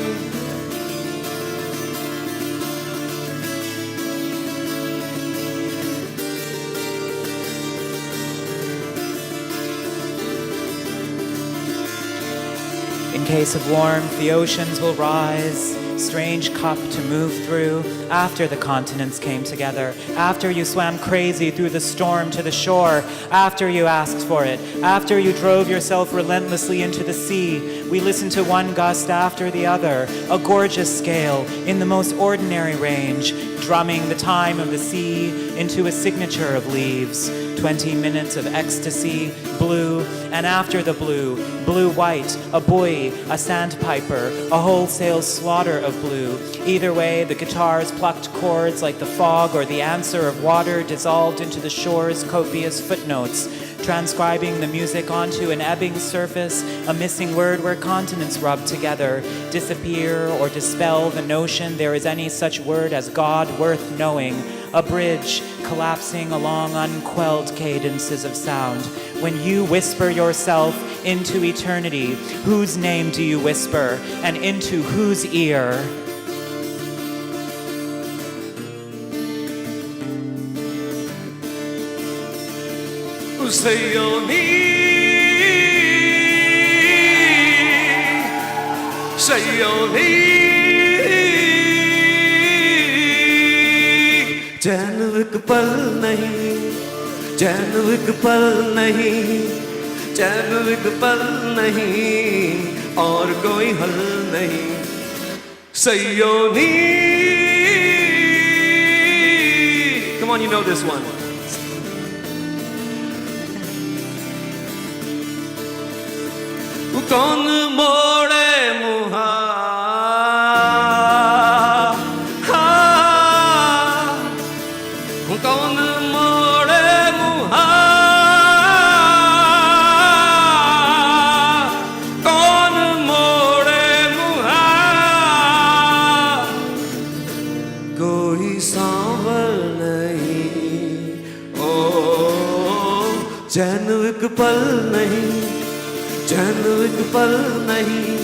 In case of warmth, the oceans will rise, strange cup to move through. After the continents came together, after you swam crazy through the storm to the shore, after you asked for it, after you drove yourself relentlessly into the sea, we listened to one gust after the other, a gorgeous scale in the most ordinary range, drumming the time of the sea into a signature of leaves. 20 minutes of ecstasy, blue, and after the blue, blue-white, a buoy, a sandpiper, a wholesale slaughter of blue. Either way, the guitars plucked chords like the fog or the answer of water dissolved into the shore's copious footnotes, transcribing the music onto an ebbing surface, a missing word where continents rub together, disappear or dispel the notion there is any such word as God worth knowing, a bridge collapsing along unquelled cadences of sound. When you whisper yourself into eternity, whose name do you whisper, and into whose ear? Sayoni, Sayoni, चैन एक पल नहीं, चैन एक पल नहीं, चैन एक पल नहीं, और कोई हल नहीं. Sayoni, come on, you know this one. कौन मोड़े मुहा कौन मोड़े मुहा कौन मोड़े मुहा कोई सांवल नहीं ओ चैन एक पल नहीं चैन एक पल नहीं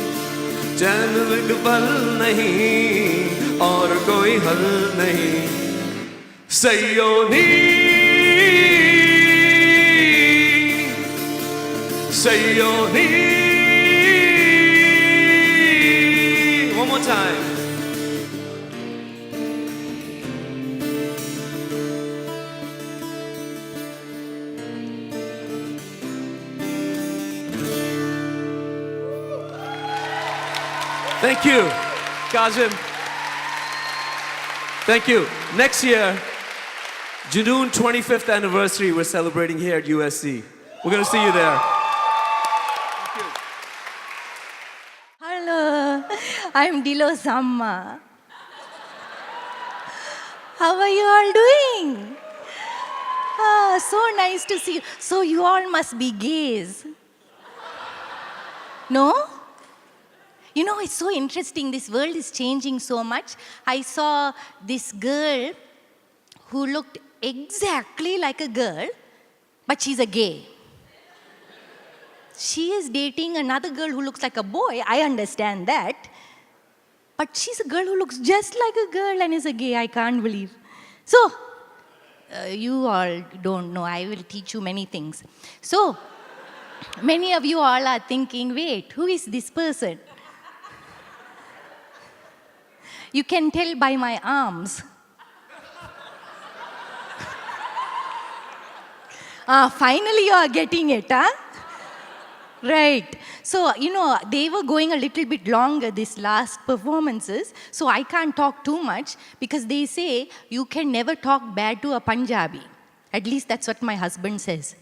चैन एक पल नहीं और कोई हल नहीं Sayoni Sayoni one more time Thank you, Kazim. Thank you. Next year, June 25th anniversary, we're celebrating here at USC. We're going to see you there. Hello, I'm Dilo Samma. How are you all doing? Ah, so nice to see you. So you all must be gays. No? You know, it's so interesting. This world is changing so much. I saw this girl who looked exactly like a girl, but she's a gay. She is dating another girl who looks like a boy. I understand that. But she's a girl who looks just like a girl and is a gay. I can't believe. So, you all don't know. I will teach you many things. So, many of you all are thinking, wait, who is this person? You can tell by my arms. Finally you are getting it, huh? Right. So, they were going a little bit longer, these last performances, so I can't talk too much because they say you can never talk bad to a Punjabi. At least that's what my husband says.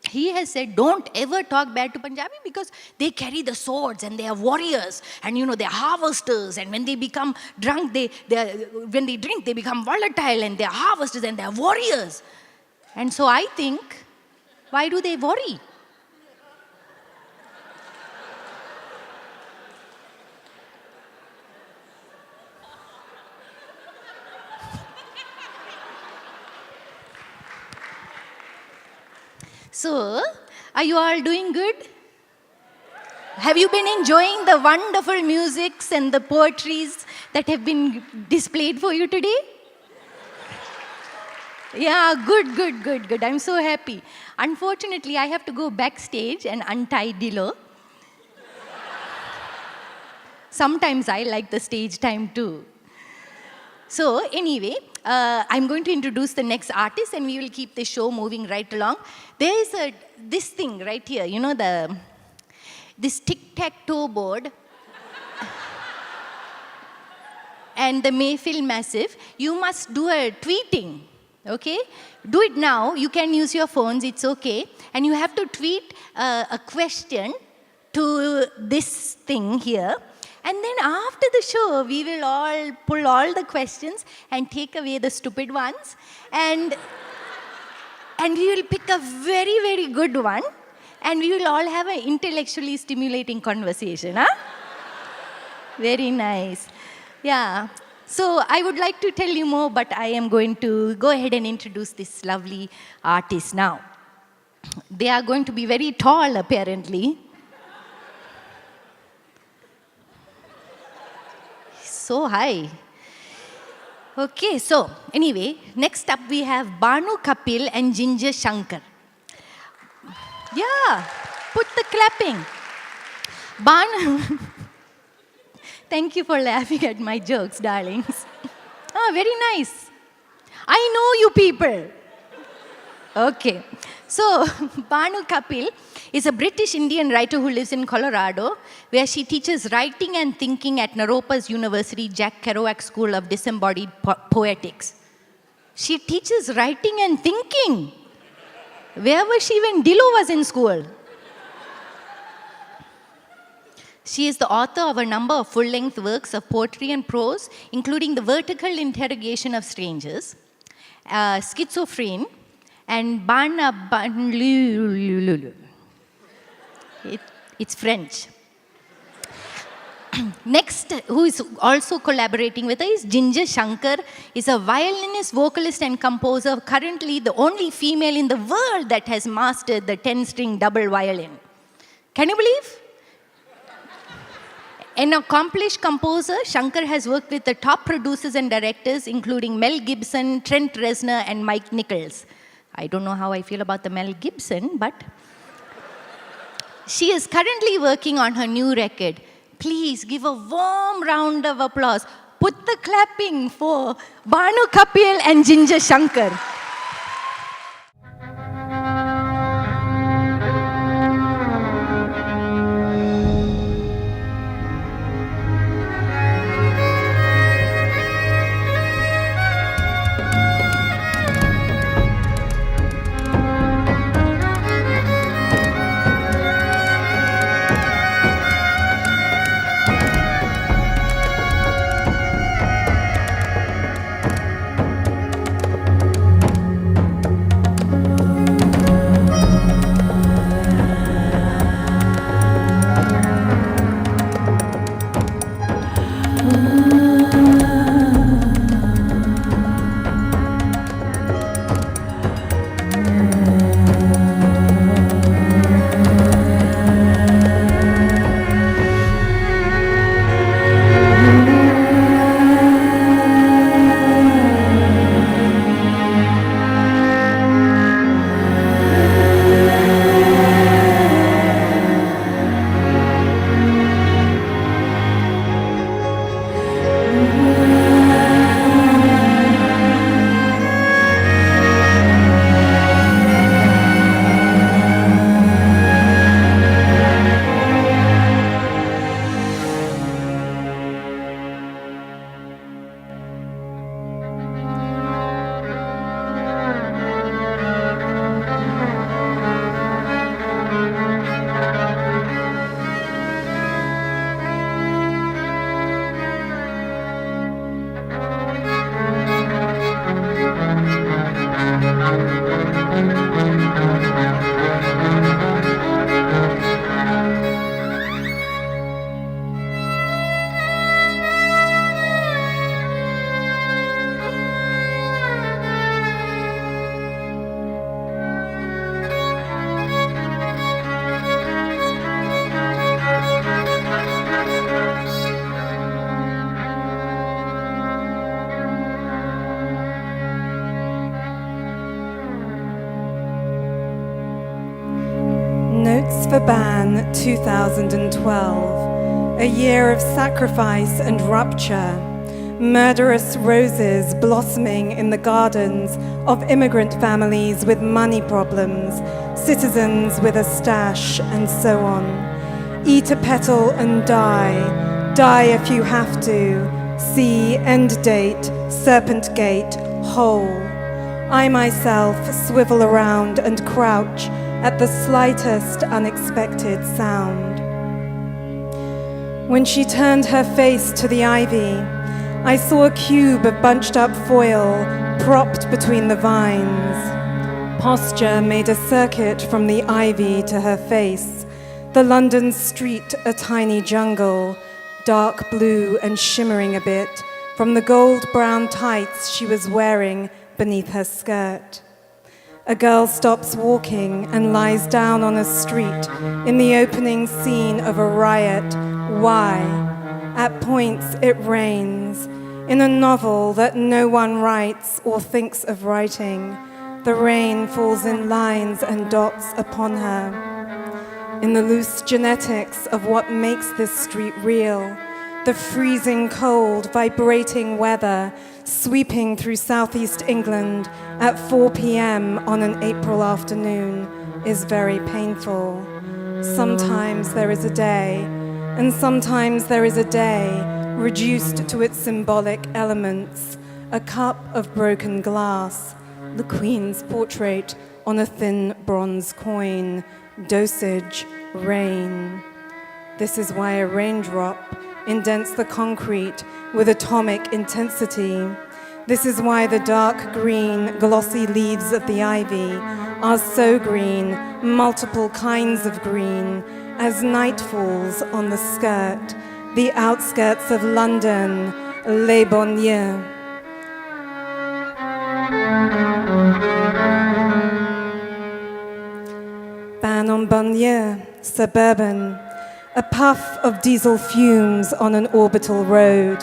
He has said, don't ever talk bad to Punjabi because they carry the swords and they are warriors and, they're harvesters, and when they become drunk, when they drink, they become volatile, and they're harvesters and they're warriors. And so I think, why do they worry? So, are you all doing good? Have you been enjoying the wonderful musics and the poetries that have been displayed for you today? Yeah, good. I'm so happy. Unfortunately, I have to go backstage and untie Dilo. Sometimes I like the stage time too. So anyway, I'm going to introduce the next artist and we will keep the show moving right along. There is this thing right here, this tic-tac-toe board and the Mehfil Massive. You must do a tweeting, okay? Do it now. You can use your phones, it's okay. And you have to tweet a question to this thing here. And then after the show, we will all pull all the questions and take away the stupid ones. And we will pick a very, very good one. And we will all have an intellectually stimulating conversation. Huh? Very nice. Yeah. So I would like to tell you more, but I am going to go ahead and introduce this lovely artist now. They are going to be very tall, apparently. So high. Okay, so anyway, next up we have Bhanu Kapil and Gingger Shankar. Yeah, put the clapping. Bhanu. Thank you for laughing at my jokes, darlings. Oh, very nice. I know you people. Okay, so Bhanu Kapil is a British Indian writer who lives in Colorado, where she teaches writing and thinking at Naropa's University Jack Kerouac School of Disembodied Poetics. She teaches writing and thinking. Where was she when Dilo was in school? She is the author of a number of full-length works of poetry and prose, including The Vertical Interrogation of Strangers, Schizophrene, and It's French. Next, who is also collaborating with her is Gingger Shankar, is a violinist, vocalist, and composer, currently the only female in the world that has mastered the 10-string double violin. Can you believe? An accomplished composer, Shankar has worked with the top producers and directors, including Mel Gibson, Trent Reznor, and Mike Nichols. I don't know how I feel about the Mel Gibson, but she is currently working on her new record. Please give a warm round of applause. Put the clapping for Bhanu Kapil and Gingger Shankar. for Ban 2012, a year of sacrifice and rupture, murderous roses blossoming in the gardens of immigrant families with money problems, citizens with a stash, and so on. Eat a petal and die, die if you have to. See end date, serpent gate, hole. I myself swivel around and crouch at the slightest unexpected sound. When she turned her face to the ivy, I saw a cube of bunched up foil propped between the vines. Posture made a circuit from the ivy to her face, the London street a tiny jungle, dark blue and shimmering a bit from the gold-brown tights she was wearing beneath her skirt. A girl stops walking and lies down on a street in the opening scene of a riot. Why? At points it rains. In a novel that no one writes or thinks of writing, the rain falls in lines and dots upon her. In the loose genetics of what makes this street real, the freezing cold, vibrating weather sweeping through southeast England at 4 p.m. on an April afternoon is very painful. Sometimes there is a day, and sometimes there is a day reduced to its symbolic elements, a cup of broken glass, the Queen's portrait on a thin bronze coin, dosage, rain. This is why a raindrop indents the concrete with atomic intensity. This is why the dark green, glossy leaves of the ivy are so green, multiple kinds of green, as night falls on the skirt, the outskirts of London, les banlieues. Ban en banlieue, suburban, a puff of diesel fumes on an orbital road.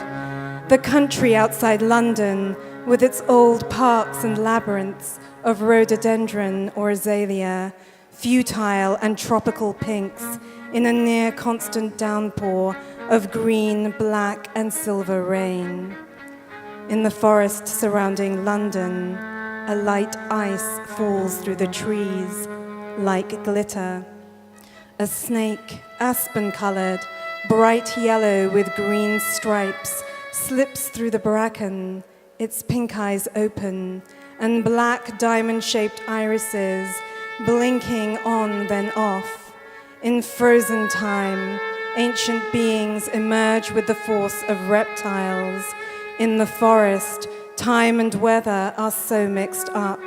The country outside London, with its old parks and labyrinths of rhododendron or azalea, futile and tropical pinks in a near-constant downpour of green, black, and silver rain. In the forest surrounding London, a light ice falls through the trees like glitter. A snake, aspen-colored, bright yellow with green stripes, slips through the bracken, its pink eyes open, and black diamond-shaped irises blinking on then off. In frozen time, ancient beings emerge with the force of reptiles. In the forest, time and weather are so mixed up,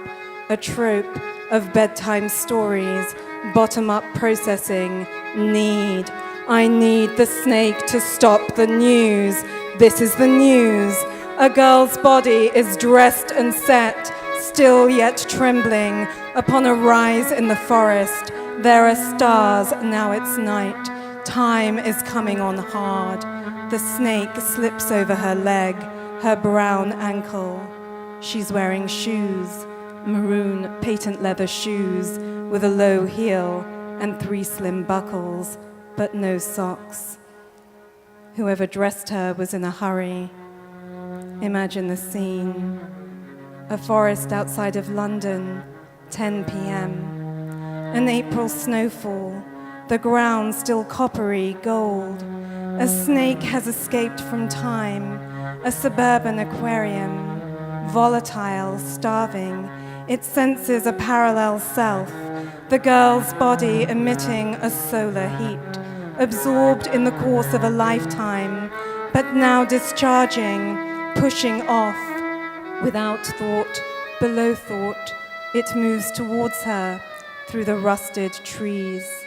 a trope of bedtime stories, bottom-up processing, need. I need the snake to stop the news. This is the news. A girl's body is dressed and set, still yet trembling, upon a rise in the forest. There are stars, now it's night. Time is coming on hard. The snake slips over her leg, her brown ankle. She's wearing shoes, maroon patent leather shoes with a low heel and 3 slim buckles, but no socks. Whoever dressed her was in a hurry. Imagine the scene. A forest outside of London, 10 p.m. An April snowfall, the ground still coppery gold. A snake has escaped from time, a suburban aquarium, volatile, starving. It senses a parallel self, the girl's body emitting a solar heat, absorbed in the course of a lifetime, but now discharging, pushing off. Without thought, below thought, it moves towards her through the rusted trees.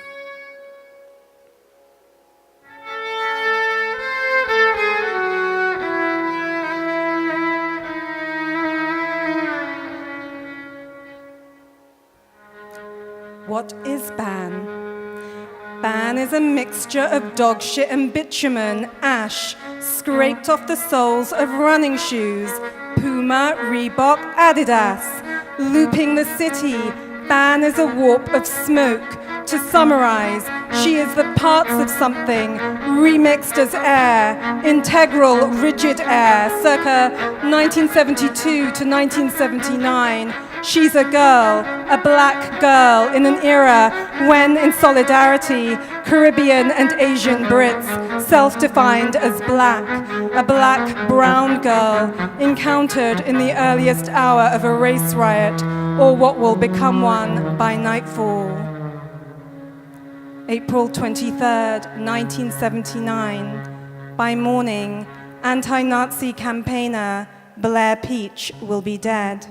What is ban? Ban is a mixture of dog shit and bitumen, ash, scraped off the soles of running shoes, Puma, Reebok, Adidas. Looping the city, ban is a warp of smoke, To summarize, she is the parts of something remixed as air, integral, rigid air, circa 1972 to 1979. She's a girl, a black girl in an era when, in solidarity, Caribbean and Asian Brits self-defined as black, a black-brown girl encountered in the earliest hour of a race riot, or what will become one by nightfall. April 23rd, 1979. By morning, anti-Nazi campaigner Blair Peach will be dead.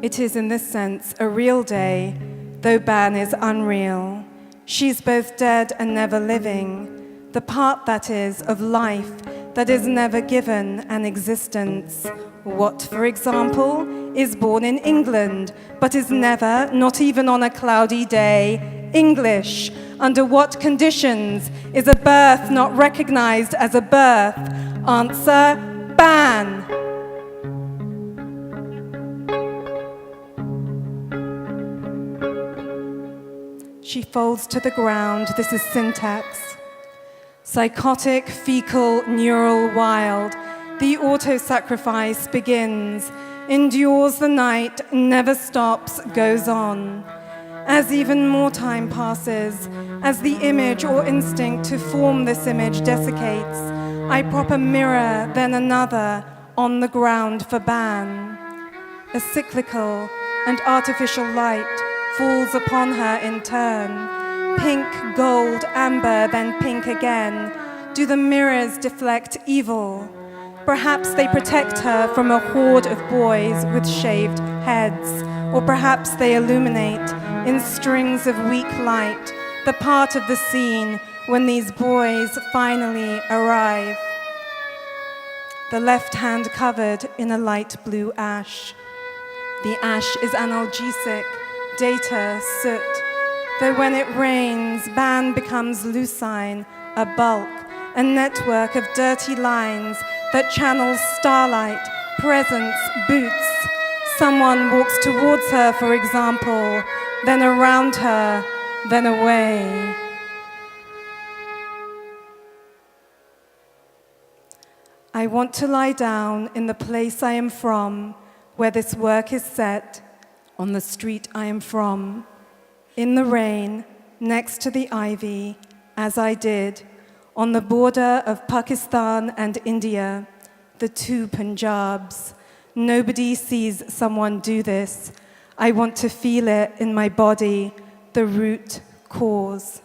It is in this sense a real day, though Ban is unreal. She's both dead and never living, the part, that is, of life that is never given an existence. What, for example, is born in England, but is never, not even on a cloudy day, English? Under what conditions is a birth not recognized as a birth? Answer, Ban. She folds to the ground. This is syntax. Psychotic, fecal, neural, wild. The auto-sacrifice begins, endures the night, never stops, goes on. As even more time passes, as the image or instinct to form this image desiccates, I prop a mirror, then another, on the ground for Ban. A cyclical and artificial light falls upon her in turn. Pink, gold, amber, then pink again. Do the mirrors deflect evil? Perhaps they protect her from a horde of boys with shaved heads, or perhaps they illuminate, in strings of weak light, the part of the scene when these boys finally arrive. The left hand covered in a light blue ash. The ash is analgesic, data, soot. Though when it rains, Ban becomes lucine, a bulk, a network of dirty lines that channels starlight, presence, boots. Someone walks towards her, for example, then around her, then away. I want to lie down in the place I am from, where this work is set, on the street I am from, in the rain, next to the ivy, as I did, on the border of Pakistan and India, the two Punjabs. Nobody sees someone do this. I want to feel it in my body, the root cause.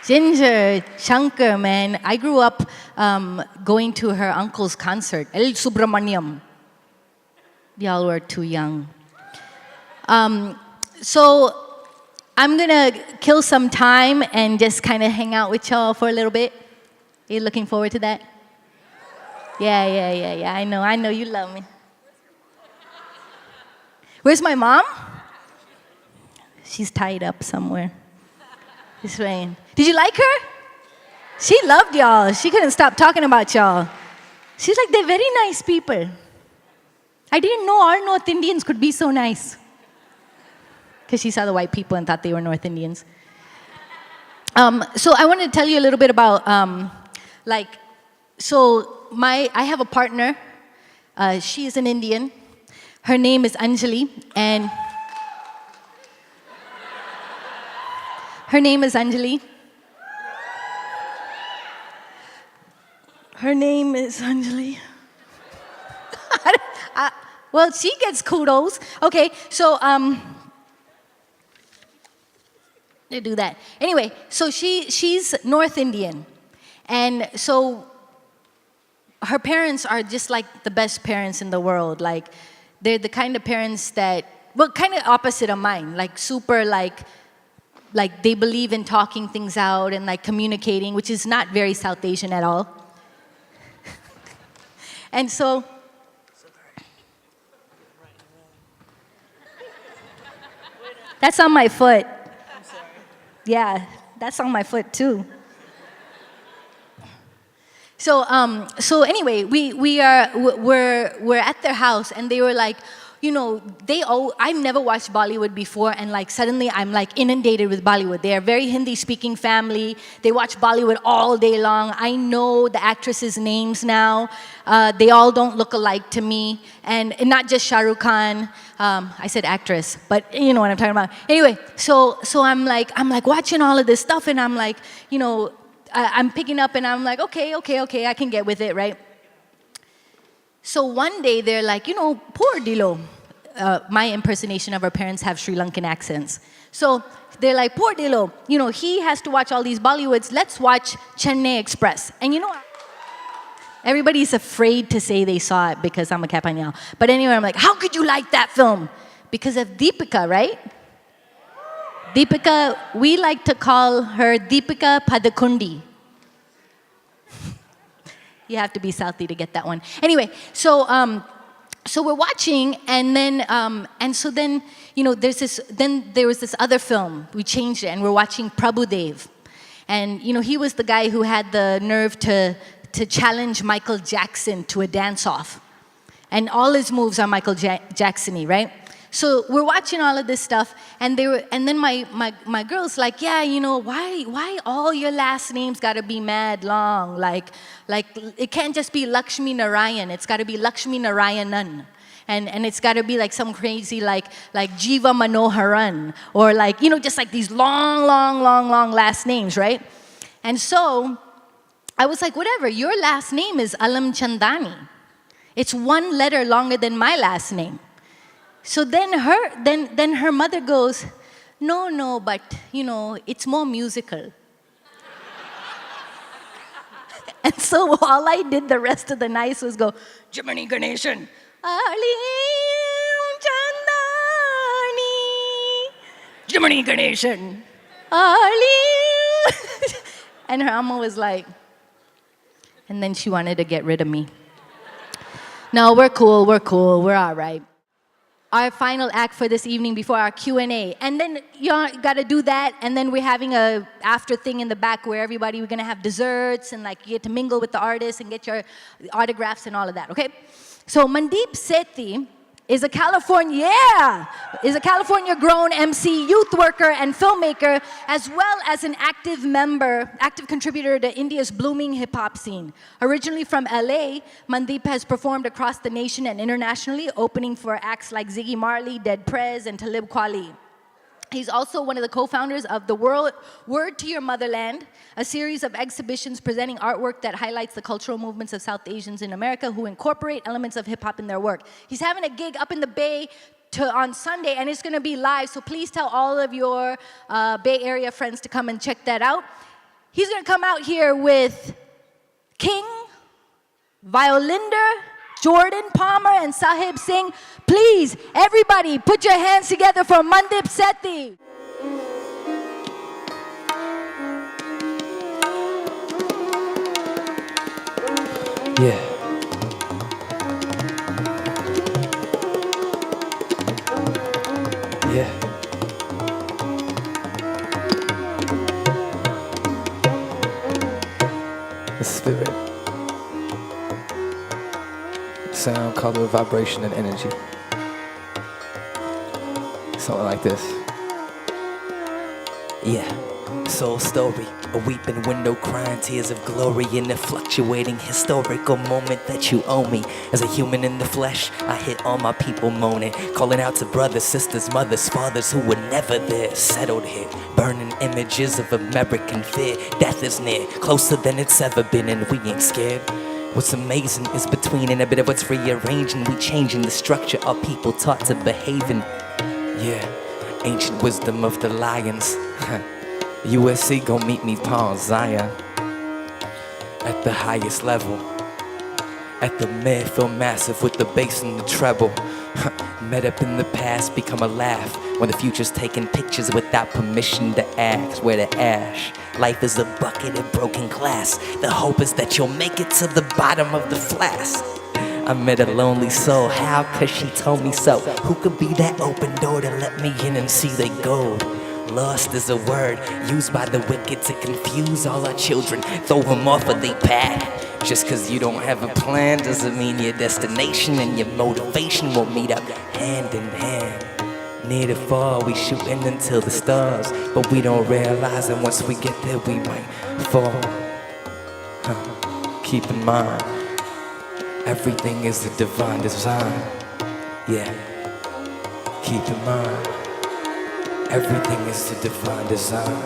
Gingger Shankar, man. I grew up going to her uncle's concert, El Subramaniam. Y'all were too young. So I'm gonna kill some time and just kind of hang out with y'all for a little bit. Are you looking forward to that? Yeah. I know you love me. Where's my mom? She's tied up somewhere. This way. Did you like her? She loved y'all. She couldn't stop talking about y'all. She's like, they're very nice people. I didn't know all North Indians could be so nice. Because she saw the white people and thought they were North Indians. So I wanted to tell you a little bit about, I have a partner. She is an Indian. Her name is Anjali, and her name is Anjali. Her name is Anjali. Well, she gets kudos. Okay, so they do that. Anyway, so she's North Indian, and so her parents are just like the best parents in the world. Like, they're the kind of parents that, well, kind of opposite of mine. Like super like they believe in talking things out and like communicating, which is not very South Asian at all. And so, That's on my foot. I'm sorry. Yeah, that's on my foot too. So anyway, we're at their house, and they were like, you know, I've never watched Bollywood before, and like suddenly I'm like inundated with Bollywood. They are a very Hindi-speaking family. They watch Bollywood all day long. I know the actresses' names now. They all don't look alike to me, and not just Shah Rukh Khan. I said actress, but you know what I'm talking about. Anyway, so I'm like watching all of this stuff, and I'm like, you know, I'm picking up, and I'm like, okay, I can get with it, right? So one day they're like, you know, poor Dilo. My impersonation of our parents have Sri Lankan accents. So they're like, poor Dilo, you know, he has to watch all these Bollywoods. Let's watch Chennai Express. And you know, everybody's afraid to say they saw it because I'm a Kapanyal. But anyway, I'm like, how could you like that film? Because of Deepika, right? Deepika, we like to call her Deepika Padakundi. You have to be Southie to get that one. Anyway, so we're watching, and then you know, there was this other film. We changed it, and we're watching Prabhudev, and you know, he was the guy who had the nerve to challenge Michael Jackson to a dance-off, and all his moves are Michael Jackson-y, right? So we're watching all of this stuff, and then my girl's like, yeah, you know, why all your last names gotta be mad long? Like it can't just be Lakshmi Narayan. It's gotta be Lakshmi Narayanan. And it's gotta be like some crazy like Jiva Manoharan, or like, you know, just like these long last names, right? And so I was like, whatever, your last name is Alam Chandani. It's one letter longer than my last name. So then her mother goes, no, but you know, it's more musical. And so all I did the rest of the night was go, Jiminy Ganeshan, Alim Chandani, Jiminy Ganeshan, Alim. And her amma was like, and then she wanted to get rid of me. No, we're cool, we're all right. Our final act for this evening before our Q&A. And then you got to do that, and then we're having a after thing in the back where we're going to have desserts, and like you get to mingle with the artists and get your autographs and all of that, okay? So Mandeep Sethi is a California-grown MC, youth worker, and filmmaker, as well as an active contributor to India's blooming hip-hop scene. Originally from LA, Mandeep has performed across the nation and internationally, opening for acts like Ziggy Marley, Dead Prez, and Talib Kweli. He's also one of the co-founders of the Word to Your Motherland, a series of exhibitions presenting artwork that highlights the cultural movements of South Asians in America who incorporate elements of hip-hop in their work. He's having a gig up in the Bay on Sunday, and it's going to be live, so please tell all of your Bay Area friends to come and check that out. He's going to come out here with King, Violinder, Jordan Palmer, and Sahib Singh. Please, everybody, put your hands together for Mandeep Sethi. Yeah. Yeah. The spirit. Sound, color, vibration, and energy. Something like this. Yeah, soul story. A weeping window crying tears of glory in a fluctuating historical moment that you owe me. As a human in the flesh, I hit all my people moaning, calling out to brothers, sisters, mothers, fathers who were never there, settled here, burning images of American fear. Death is near, closer than it's ever been, and we ain't scared. What's amazing is between and a bit of what's rearranging, we changing the structure our people taught to behave in. Yeah, ancient wisdom of the lions. USC gon' meet me Paul Zion at the highest level, at the Mehfil Massive with the bass and the treble. Met up in the past, become a laugh when the future's taking pictures without permission to ask where the ash. Life is a bucket of broken glass. The hope is that you'll make it to the bottom of the flask. I met a lonely soul. How? 'Cause she told me so. Who could be that open door to let me in and see the gold? Lost is a word used by the wicked to confuse all our children. Throw them off of their path. Just 'cause you don't have a plan doesn't mean your destination and your motivation won't meet up hand in hand. Near the fall, we shooting until the stars, but we don't realize that once we get there, we might fall. Keep in mind, everything is a divine design. Yeah, keep in mind, everything is a divine design.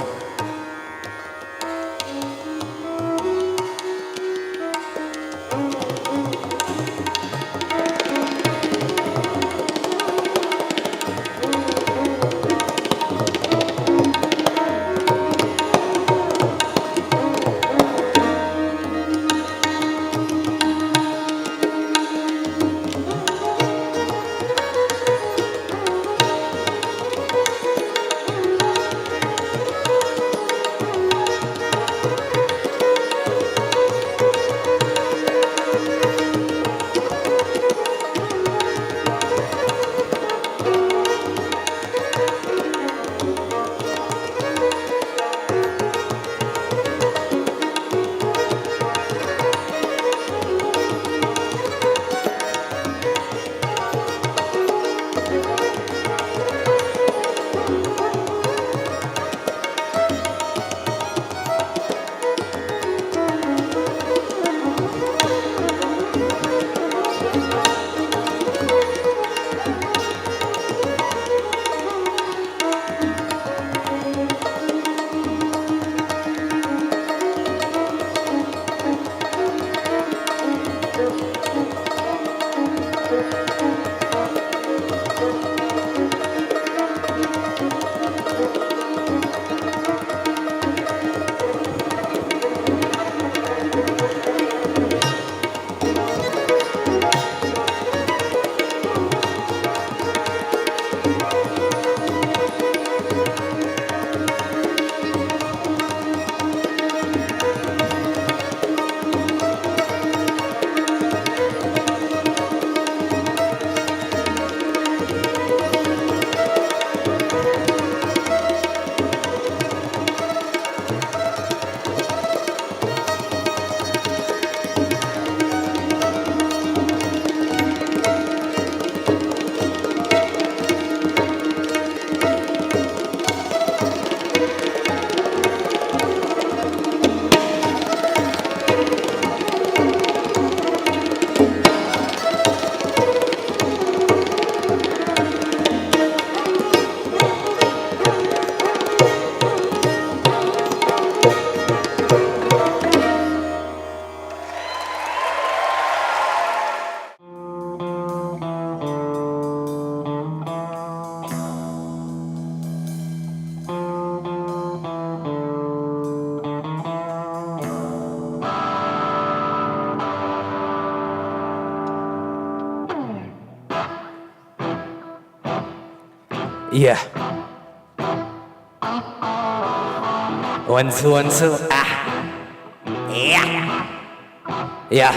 Yeah. 1, 2, 1, 2. Ah. Yeah.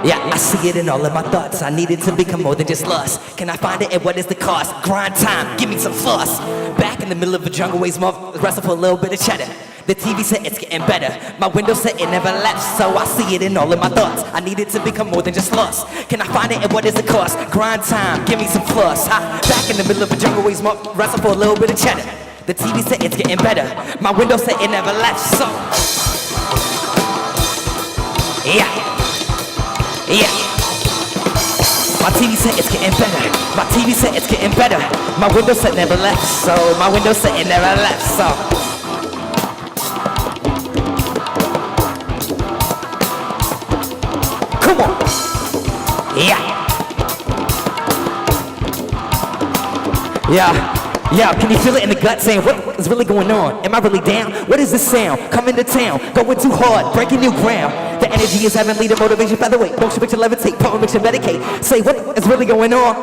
Yeah, I see it in all of my thoughts. I need it to become more than just lust. Can I find it and what is the cost? Grind time, give me some floss. Back in the middle of a jungle waste month, wrestle for a little bit of cheddar. The TV said it's getting better. My window said it never left, so I see it in all of my thoughts. I need it to become more than just lust. Can I find it and what is the cost? Grind time, give me some floss. Back in the middle of a jungle waste month, wrestle for a little bit of cheddar. The TV said it's getting better. My window said it never left, so yeah. My TV said it's getting better. My TV said it's getting better. My window said never left, so my window said it never left, so come on. Yeah, can you feel it in the gut saying, what is really going on? Am I really down? What is this sound? Coming to town, going too hard, breaking new ground. The energy is heavenly, the motivation featherweight. Motion picture levitate, power picture medicate. Say, what is really going on?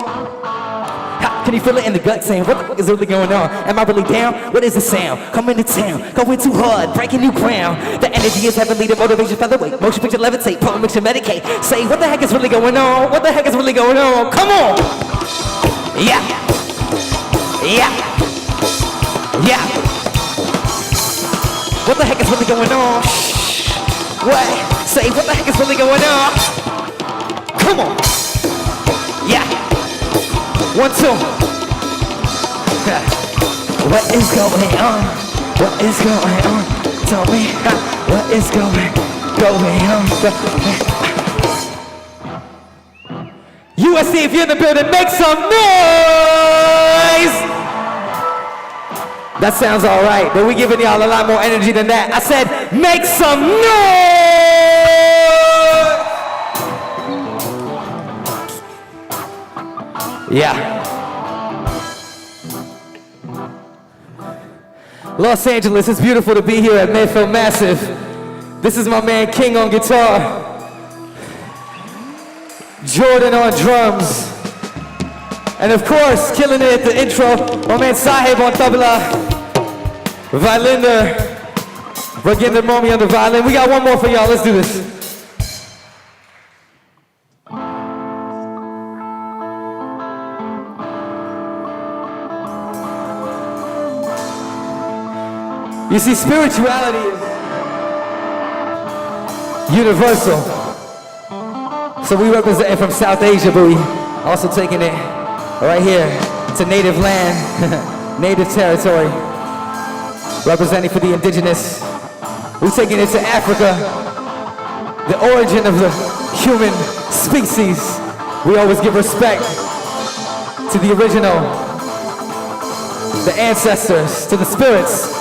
Ha, can you feel it in the gut saying, what the fuck is really going on? Am I really down? What is the sound? Coming to town, going too hard, breaking new ground. The energy is heavenly, the motivation featherweight. Motion picture levitate, potent mixture medicate. Say, what the heck is really going on? What the heck is really going on? Come on! Yeah! Yeah! Yeah! What the heck is really going on? What? Say, what the heck is really going on? Come on! Yeah! 1, 2. What is going on? What is going on? Tell me, what is going on? USC, if you're in the building, make some noise! That sounds all right, but we're giving y'all a lot more energy than that. I said, make some noise! Yeah. Los Angeles, it's beautiful to be here at Mehfil Massive. This is my man King on guitar. Jordan on drums. And of course, killing it at the intro, my man Sahib on tabla. Violiner. Rabindranath on the violin. We got one more for y'all, let's do this. You see, spirituality is universal. So we represent it from South Asia, but we also taking it right here to native land, native territory. Representing for the indigenous. We're taking it to Africa, the origin of the human species. We always give respect to the original, the ancestors, to the spirits.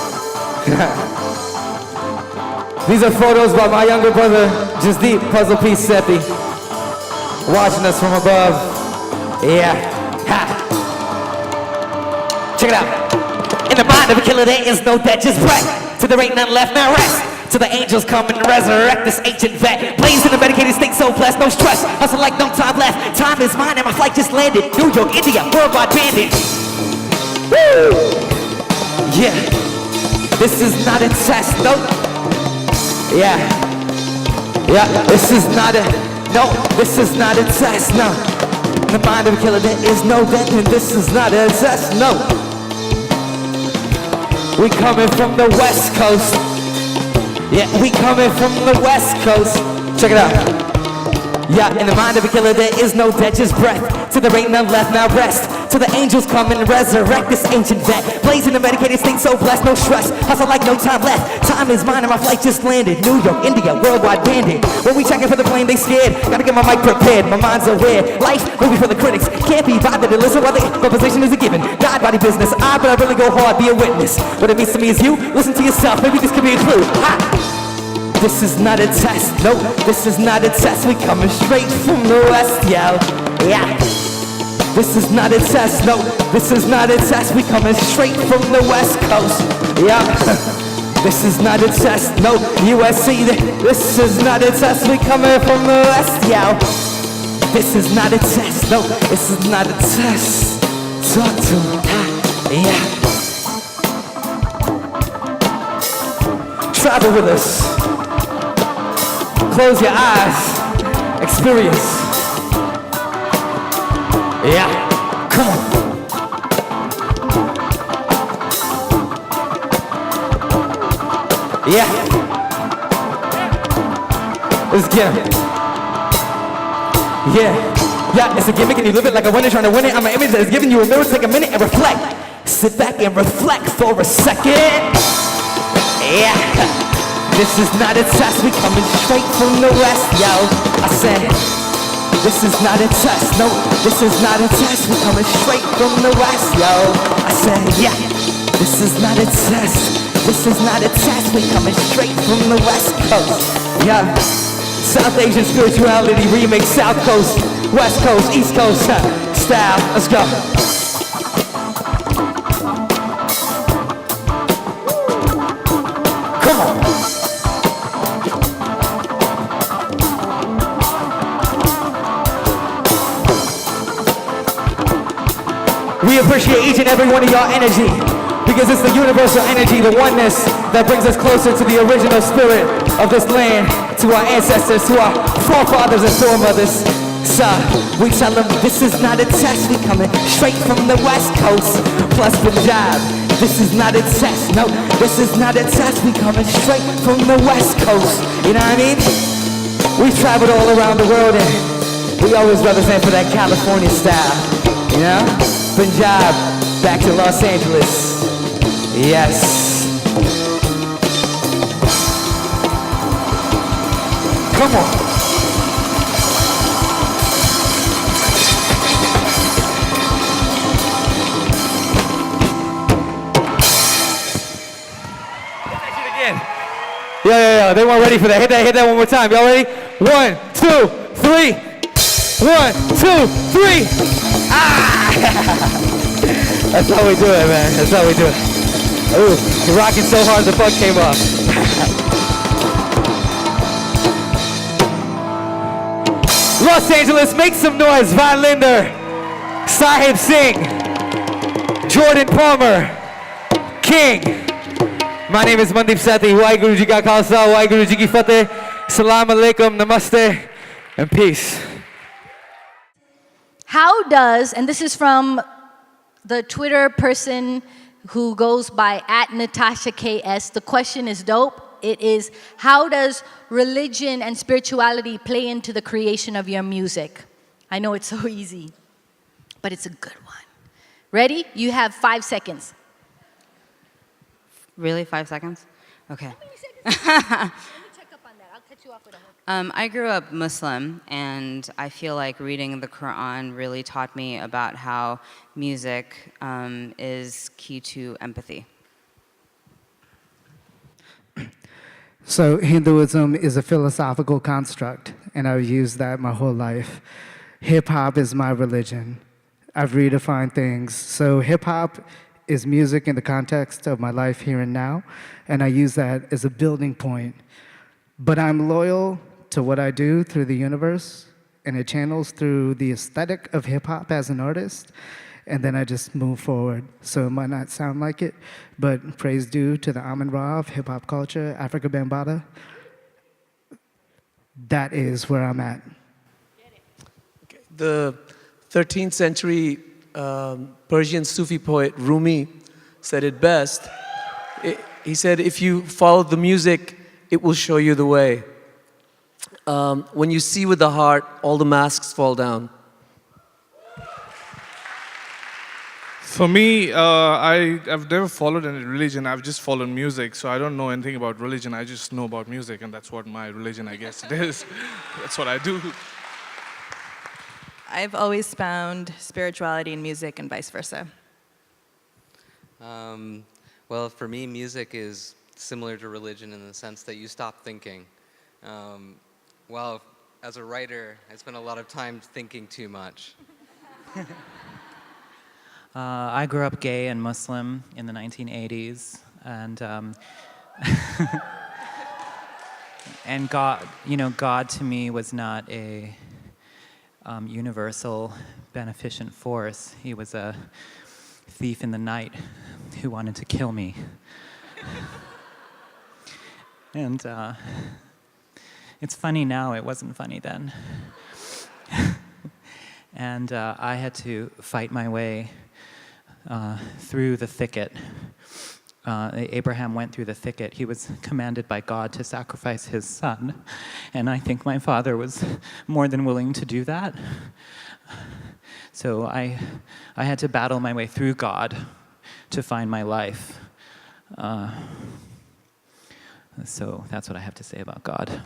These are photos by my younger brother, Jasdeep, puzzle piece Sethi, watching us from above. Yeah, ha. Check it out. In the mind of a killer, there is no death, just breath. To there ain't none left, now rest. Till the angels come and resurrect this ancient vet. Blaze in a medicated state, so blessed, no stress. Hustle like no time left. Time is mine and my flight just landed. New York, India, worldwide bandit. Woo! Yeah. This is not a test, no. Yeah. Yeah, this is not a, no, this is not a test, no. In the mind of a killer, there is no death, and this is not a test, no. We coming from the West Coast. Yeah, we coming from the West Coast. Check it out. Yeah, in the mind of a killer, there is no death, just breath. Till there ain't none left, now rest. Till the angels come and resurrect this ancient vet. Blaze in the medicated state, so blessed, no stress. Hustle like no time left. Time is mine and my flight just landed. New York, India, worldwide bandit. When we checking for the plane, they scared. Gotta get my mic prepared, my mind's aware. Life, movie for the critics. Can't be bothered to listen while the position is a given. God body business, but I really go hard, be a witness. What it means to me is you, listen to yourself, maybe this could be a clue. Ha! This is not a test, no, this is not a test. We coming straight from the West, yo. Yeah. This is not a test, no, this is not a test. We coming straight from the West Coast, yeah. This is not a test, no, USC. This is not a test. We coming from the West, yo. This is not a test, no, this is not a test. Talk to me, yeah. Travel with us. Close your eyes. Experience. Yeah, come on. Yeah. Let's get it. Yeah. Yeah, it's a gimmick and you live it like a winner trying to win it. I'm an image that is giving you a mirror. Take a minute and reflect. Sit back and reflect for a second. Yeah. This is not a test. We coming straight from the West, yo. I said. This is not a test, no, this is not a test. We're coming straight from the West, yo. I said, yeah, this is not a test. This is not a test. We're coming straight from the West Coast, yeah. South Asian spirituality remix, South Coast, West Coast, East Coast style. Let's go. Come on. We appreciate each and every one of y'all energy, because it's the universal energy, the oneness that brings us closer to the original spirit of this land, to our ancestors, to our forefathers and foremothers. So we tell them this is not a test, we coming straight from the West Coast, plus Punjab. This is not a test, no, this is not a test, we coming straight from the West Coast. You know what I mean? We've traveled all around the world and we always represent for that California style, you know? Punjab, back to Los Angeles. Yes. Come on. Yeah, they weren't ready for that. Hit that one more time. Y'all ready? 1, 2, 3. 1, 2, 3. Ah! That's how we do it, man. That's how we do it. Ooh, you're rocking so hard the bug came off. Los Angeles, make some noise. Van Linder, Sahib Singh, Jordan Palmer, King. My name is Mandeep Sethi. Waheguru Ji Ka Khalsa, Waheguru Ji Ki Fateh. Salam alaikum, namaste, and peace. How does, and this is from the Twitter person who goes by @NatashaKS. The question is dope. It is, how does religion and spirituality play into the creation of your music? I know it's so easy, but it's a good one. Ready? You have 5 seconds. Really, 5 seconds? Okay. I grew up Muslim, and I feel like reading the Quran really taught me about how music is key to empathy. So Hinduism is a philosophical construct, and I've used that my whole life. Hip-hop is my religion. I've redefined things. So hip-hop is music in the context of my life here and now, and I use that as a building point. But I'm loyal to what I do through the universe, and it channels through the aesthetic of hip-hop as an artist, and then I just move forward. So it might not sound like it, but praise due to the Amun-Ra of hip-hop culture, Africa Bambaataa. That is where I'm at. The 13th century Persian Sufi poet Rumi said it best. He said, if you follow the music, it will show you the way. When you see with the heart, all the masks fall down. For me, I've never followed any religion. I've just followed music, so I don't know anything about religion. I just know about music, and that's what my religion, I guess it is. That's what I do. I've always found spirituality in music and vice versa. Well, for me, music is similar to religion in the sense that you stop thinking. Well, as a writer, I spend a lot of time thinking too much. I grew up gay and Muslim in the 1980s, and and God, God to me was not a universal beneficent force. He was a thief in the night who wanted to kill me. And it's funny now, it wasn't funny then. And I had to fight my way through the thicket. Abraham went through the thicket. He was commanded by God to sacrifice his son. And I think my father was more than willing to do that. So I had to battle my way through God to find my life. So that's what I have to say about God.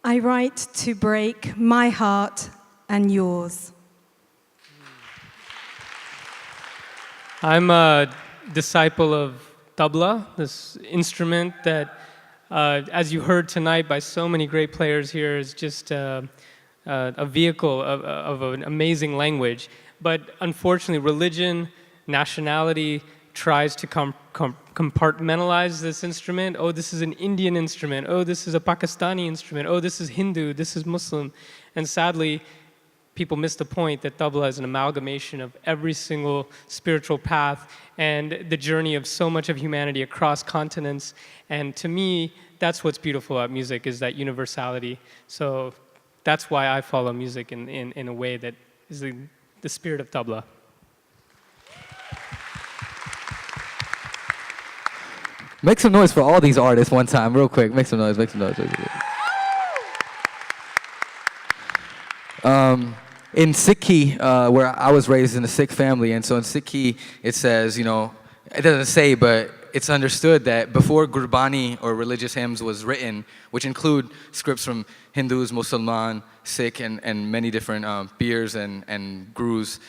I write to break my heart and yours. I'm a disciple of tabla, this instrument that, as you heard tonight by so many great players here, is just a vehicle of an amazing language. But unfortunately, religion nationality tries to compartmentalize this instrument. Oh, this is an Indian instrument. Oh, this is a Pakistani instrument. Oh, this is Hindu. This is Muslim. And sadly, people miss the point that tabla is an amalgamation of every single spiritual path and the journey of so much of humanity across continents. And to me, that's what's beautiful about music, is that universality. So that's why I follow music in a way that is the spirit of tabla. Make some noise for all these artists one time, real quick. Make some noise, make some noise. In Sethi, where I was raised in a Sikh family, and so in Sethi, it says, you know, it doesn't say, but it's understood that before Gurbani or religious hymns was written, which include scripts from Hindus, Musalman, Sikh, and many different peers and gurus,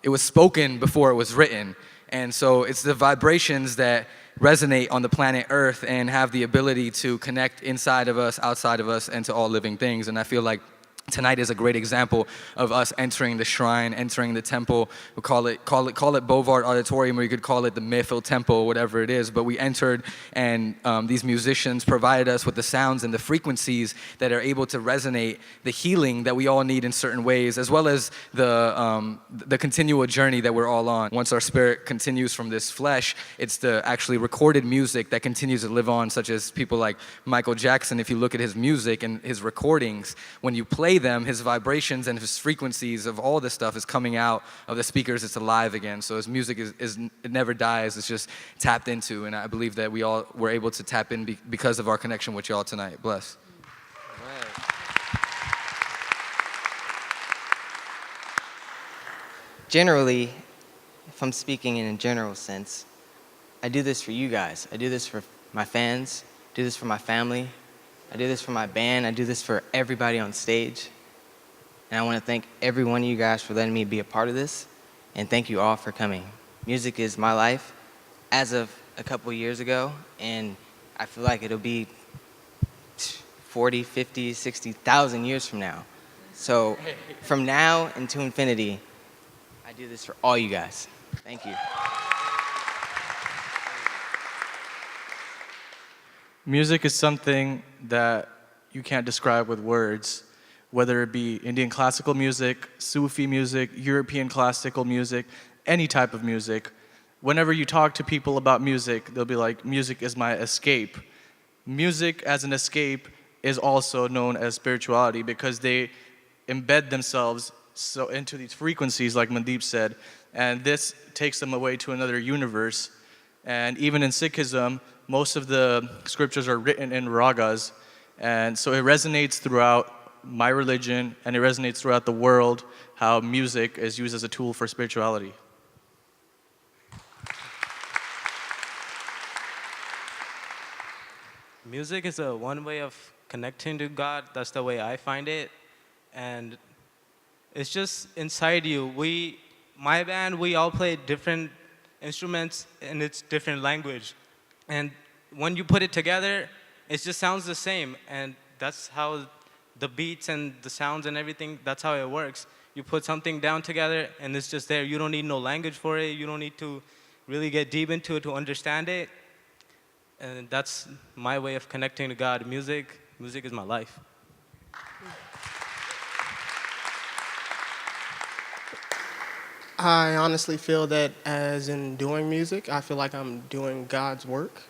it was spoken before it was written. And so it's the vibrations that resonate on the planet Earth and have the ability to connect inside of us, outside of us, and to all living things. And I feel like tonight is a great example of us entering the shrine, entering the temple. We call it Bovard Auditorium, or you could call it the Mehfil Temple, whatever it is. But we entered, and these musicians provided us with the sounds and the frequencies that are able to resonate the healing that we all need in certain ways, as well as the continual journey that we're all on. Once our spirit continues from this flesh, it's the actually recorded music that continues to live on, such as people like Michael Jackson. If you look at his music and his recordings, when you play them, his vibrations and his frequencies of all this stuff is coming out of the speakers. It's alive again. So his music it never dies. It's just tapped into, and I believe that we all were able to tap in because of our connection with y'all tonight. Bless. Generally, if I'm speaking in a general sense, I do this for you guys. I do this for my fans. I do this for my family. I do this for my band. I do this for everybody on stage. And I want to thank every one of you guys for letting me be a part of this. And thank you all for coming. Music is my life as of a couple years ago. And I feel like it'll be 40, 50, 60,000 years from now. So from now into infinity, I do this for all you guys. Thank you. Music is something that you can't describe with words, whether it be Indian classical music, Sufi music, European classical music, any type of music. Whenever you talk to people about music, they'll be like, music is my escape. Music as an escape is also known as spirituality because they embed themselves so into these frequencies, like Mandeep said, and this takes them away to another universe. And even in Sikhism, most of the scriptures are written in ragas, and so it resonates throughout my religion, and it resonates throughout the world, how music is used as a tool for spirituality. Music is one way of connecting to God. That's the way I find it. And it's just inside you. My band, we all play different instruments and it's different language. And when you put it together, it just sounds the same. And that's how the beats and the sounds and everything, that's how it works. You put something down together and it's just there. You don't need no language for it. You don't need to really get deep into it to understand it. And that's my way of connecting to God. Music is my life. I honestly feel that as in doing music, I feel like I'm doing God's work.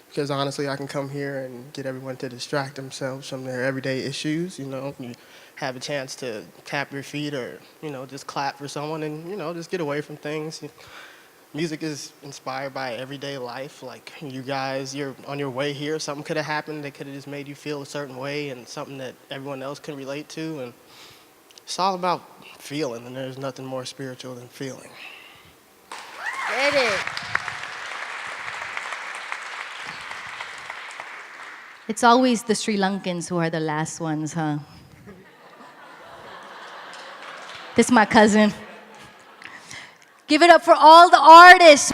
Because honestly, I can come here and get everyone to distract themselves from their everyday issues. You know, you have a chance to tap your feet or, you know, just clap for someone and, you know, just get away from things. Music is inspired by everyday life. Like you guys, you're on your way here, something could have happened that could have just made you feel a certain way and something that everyone else can relate to. And it's all about feeling, and there's nothing more spiritual than feeling. Get it. It's always the Sri Lankans who are the last ones, huh? This is my cousin. Give it up for all the artists.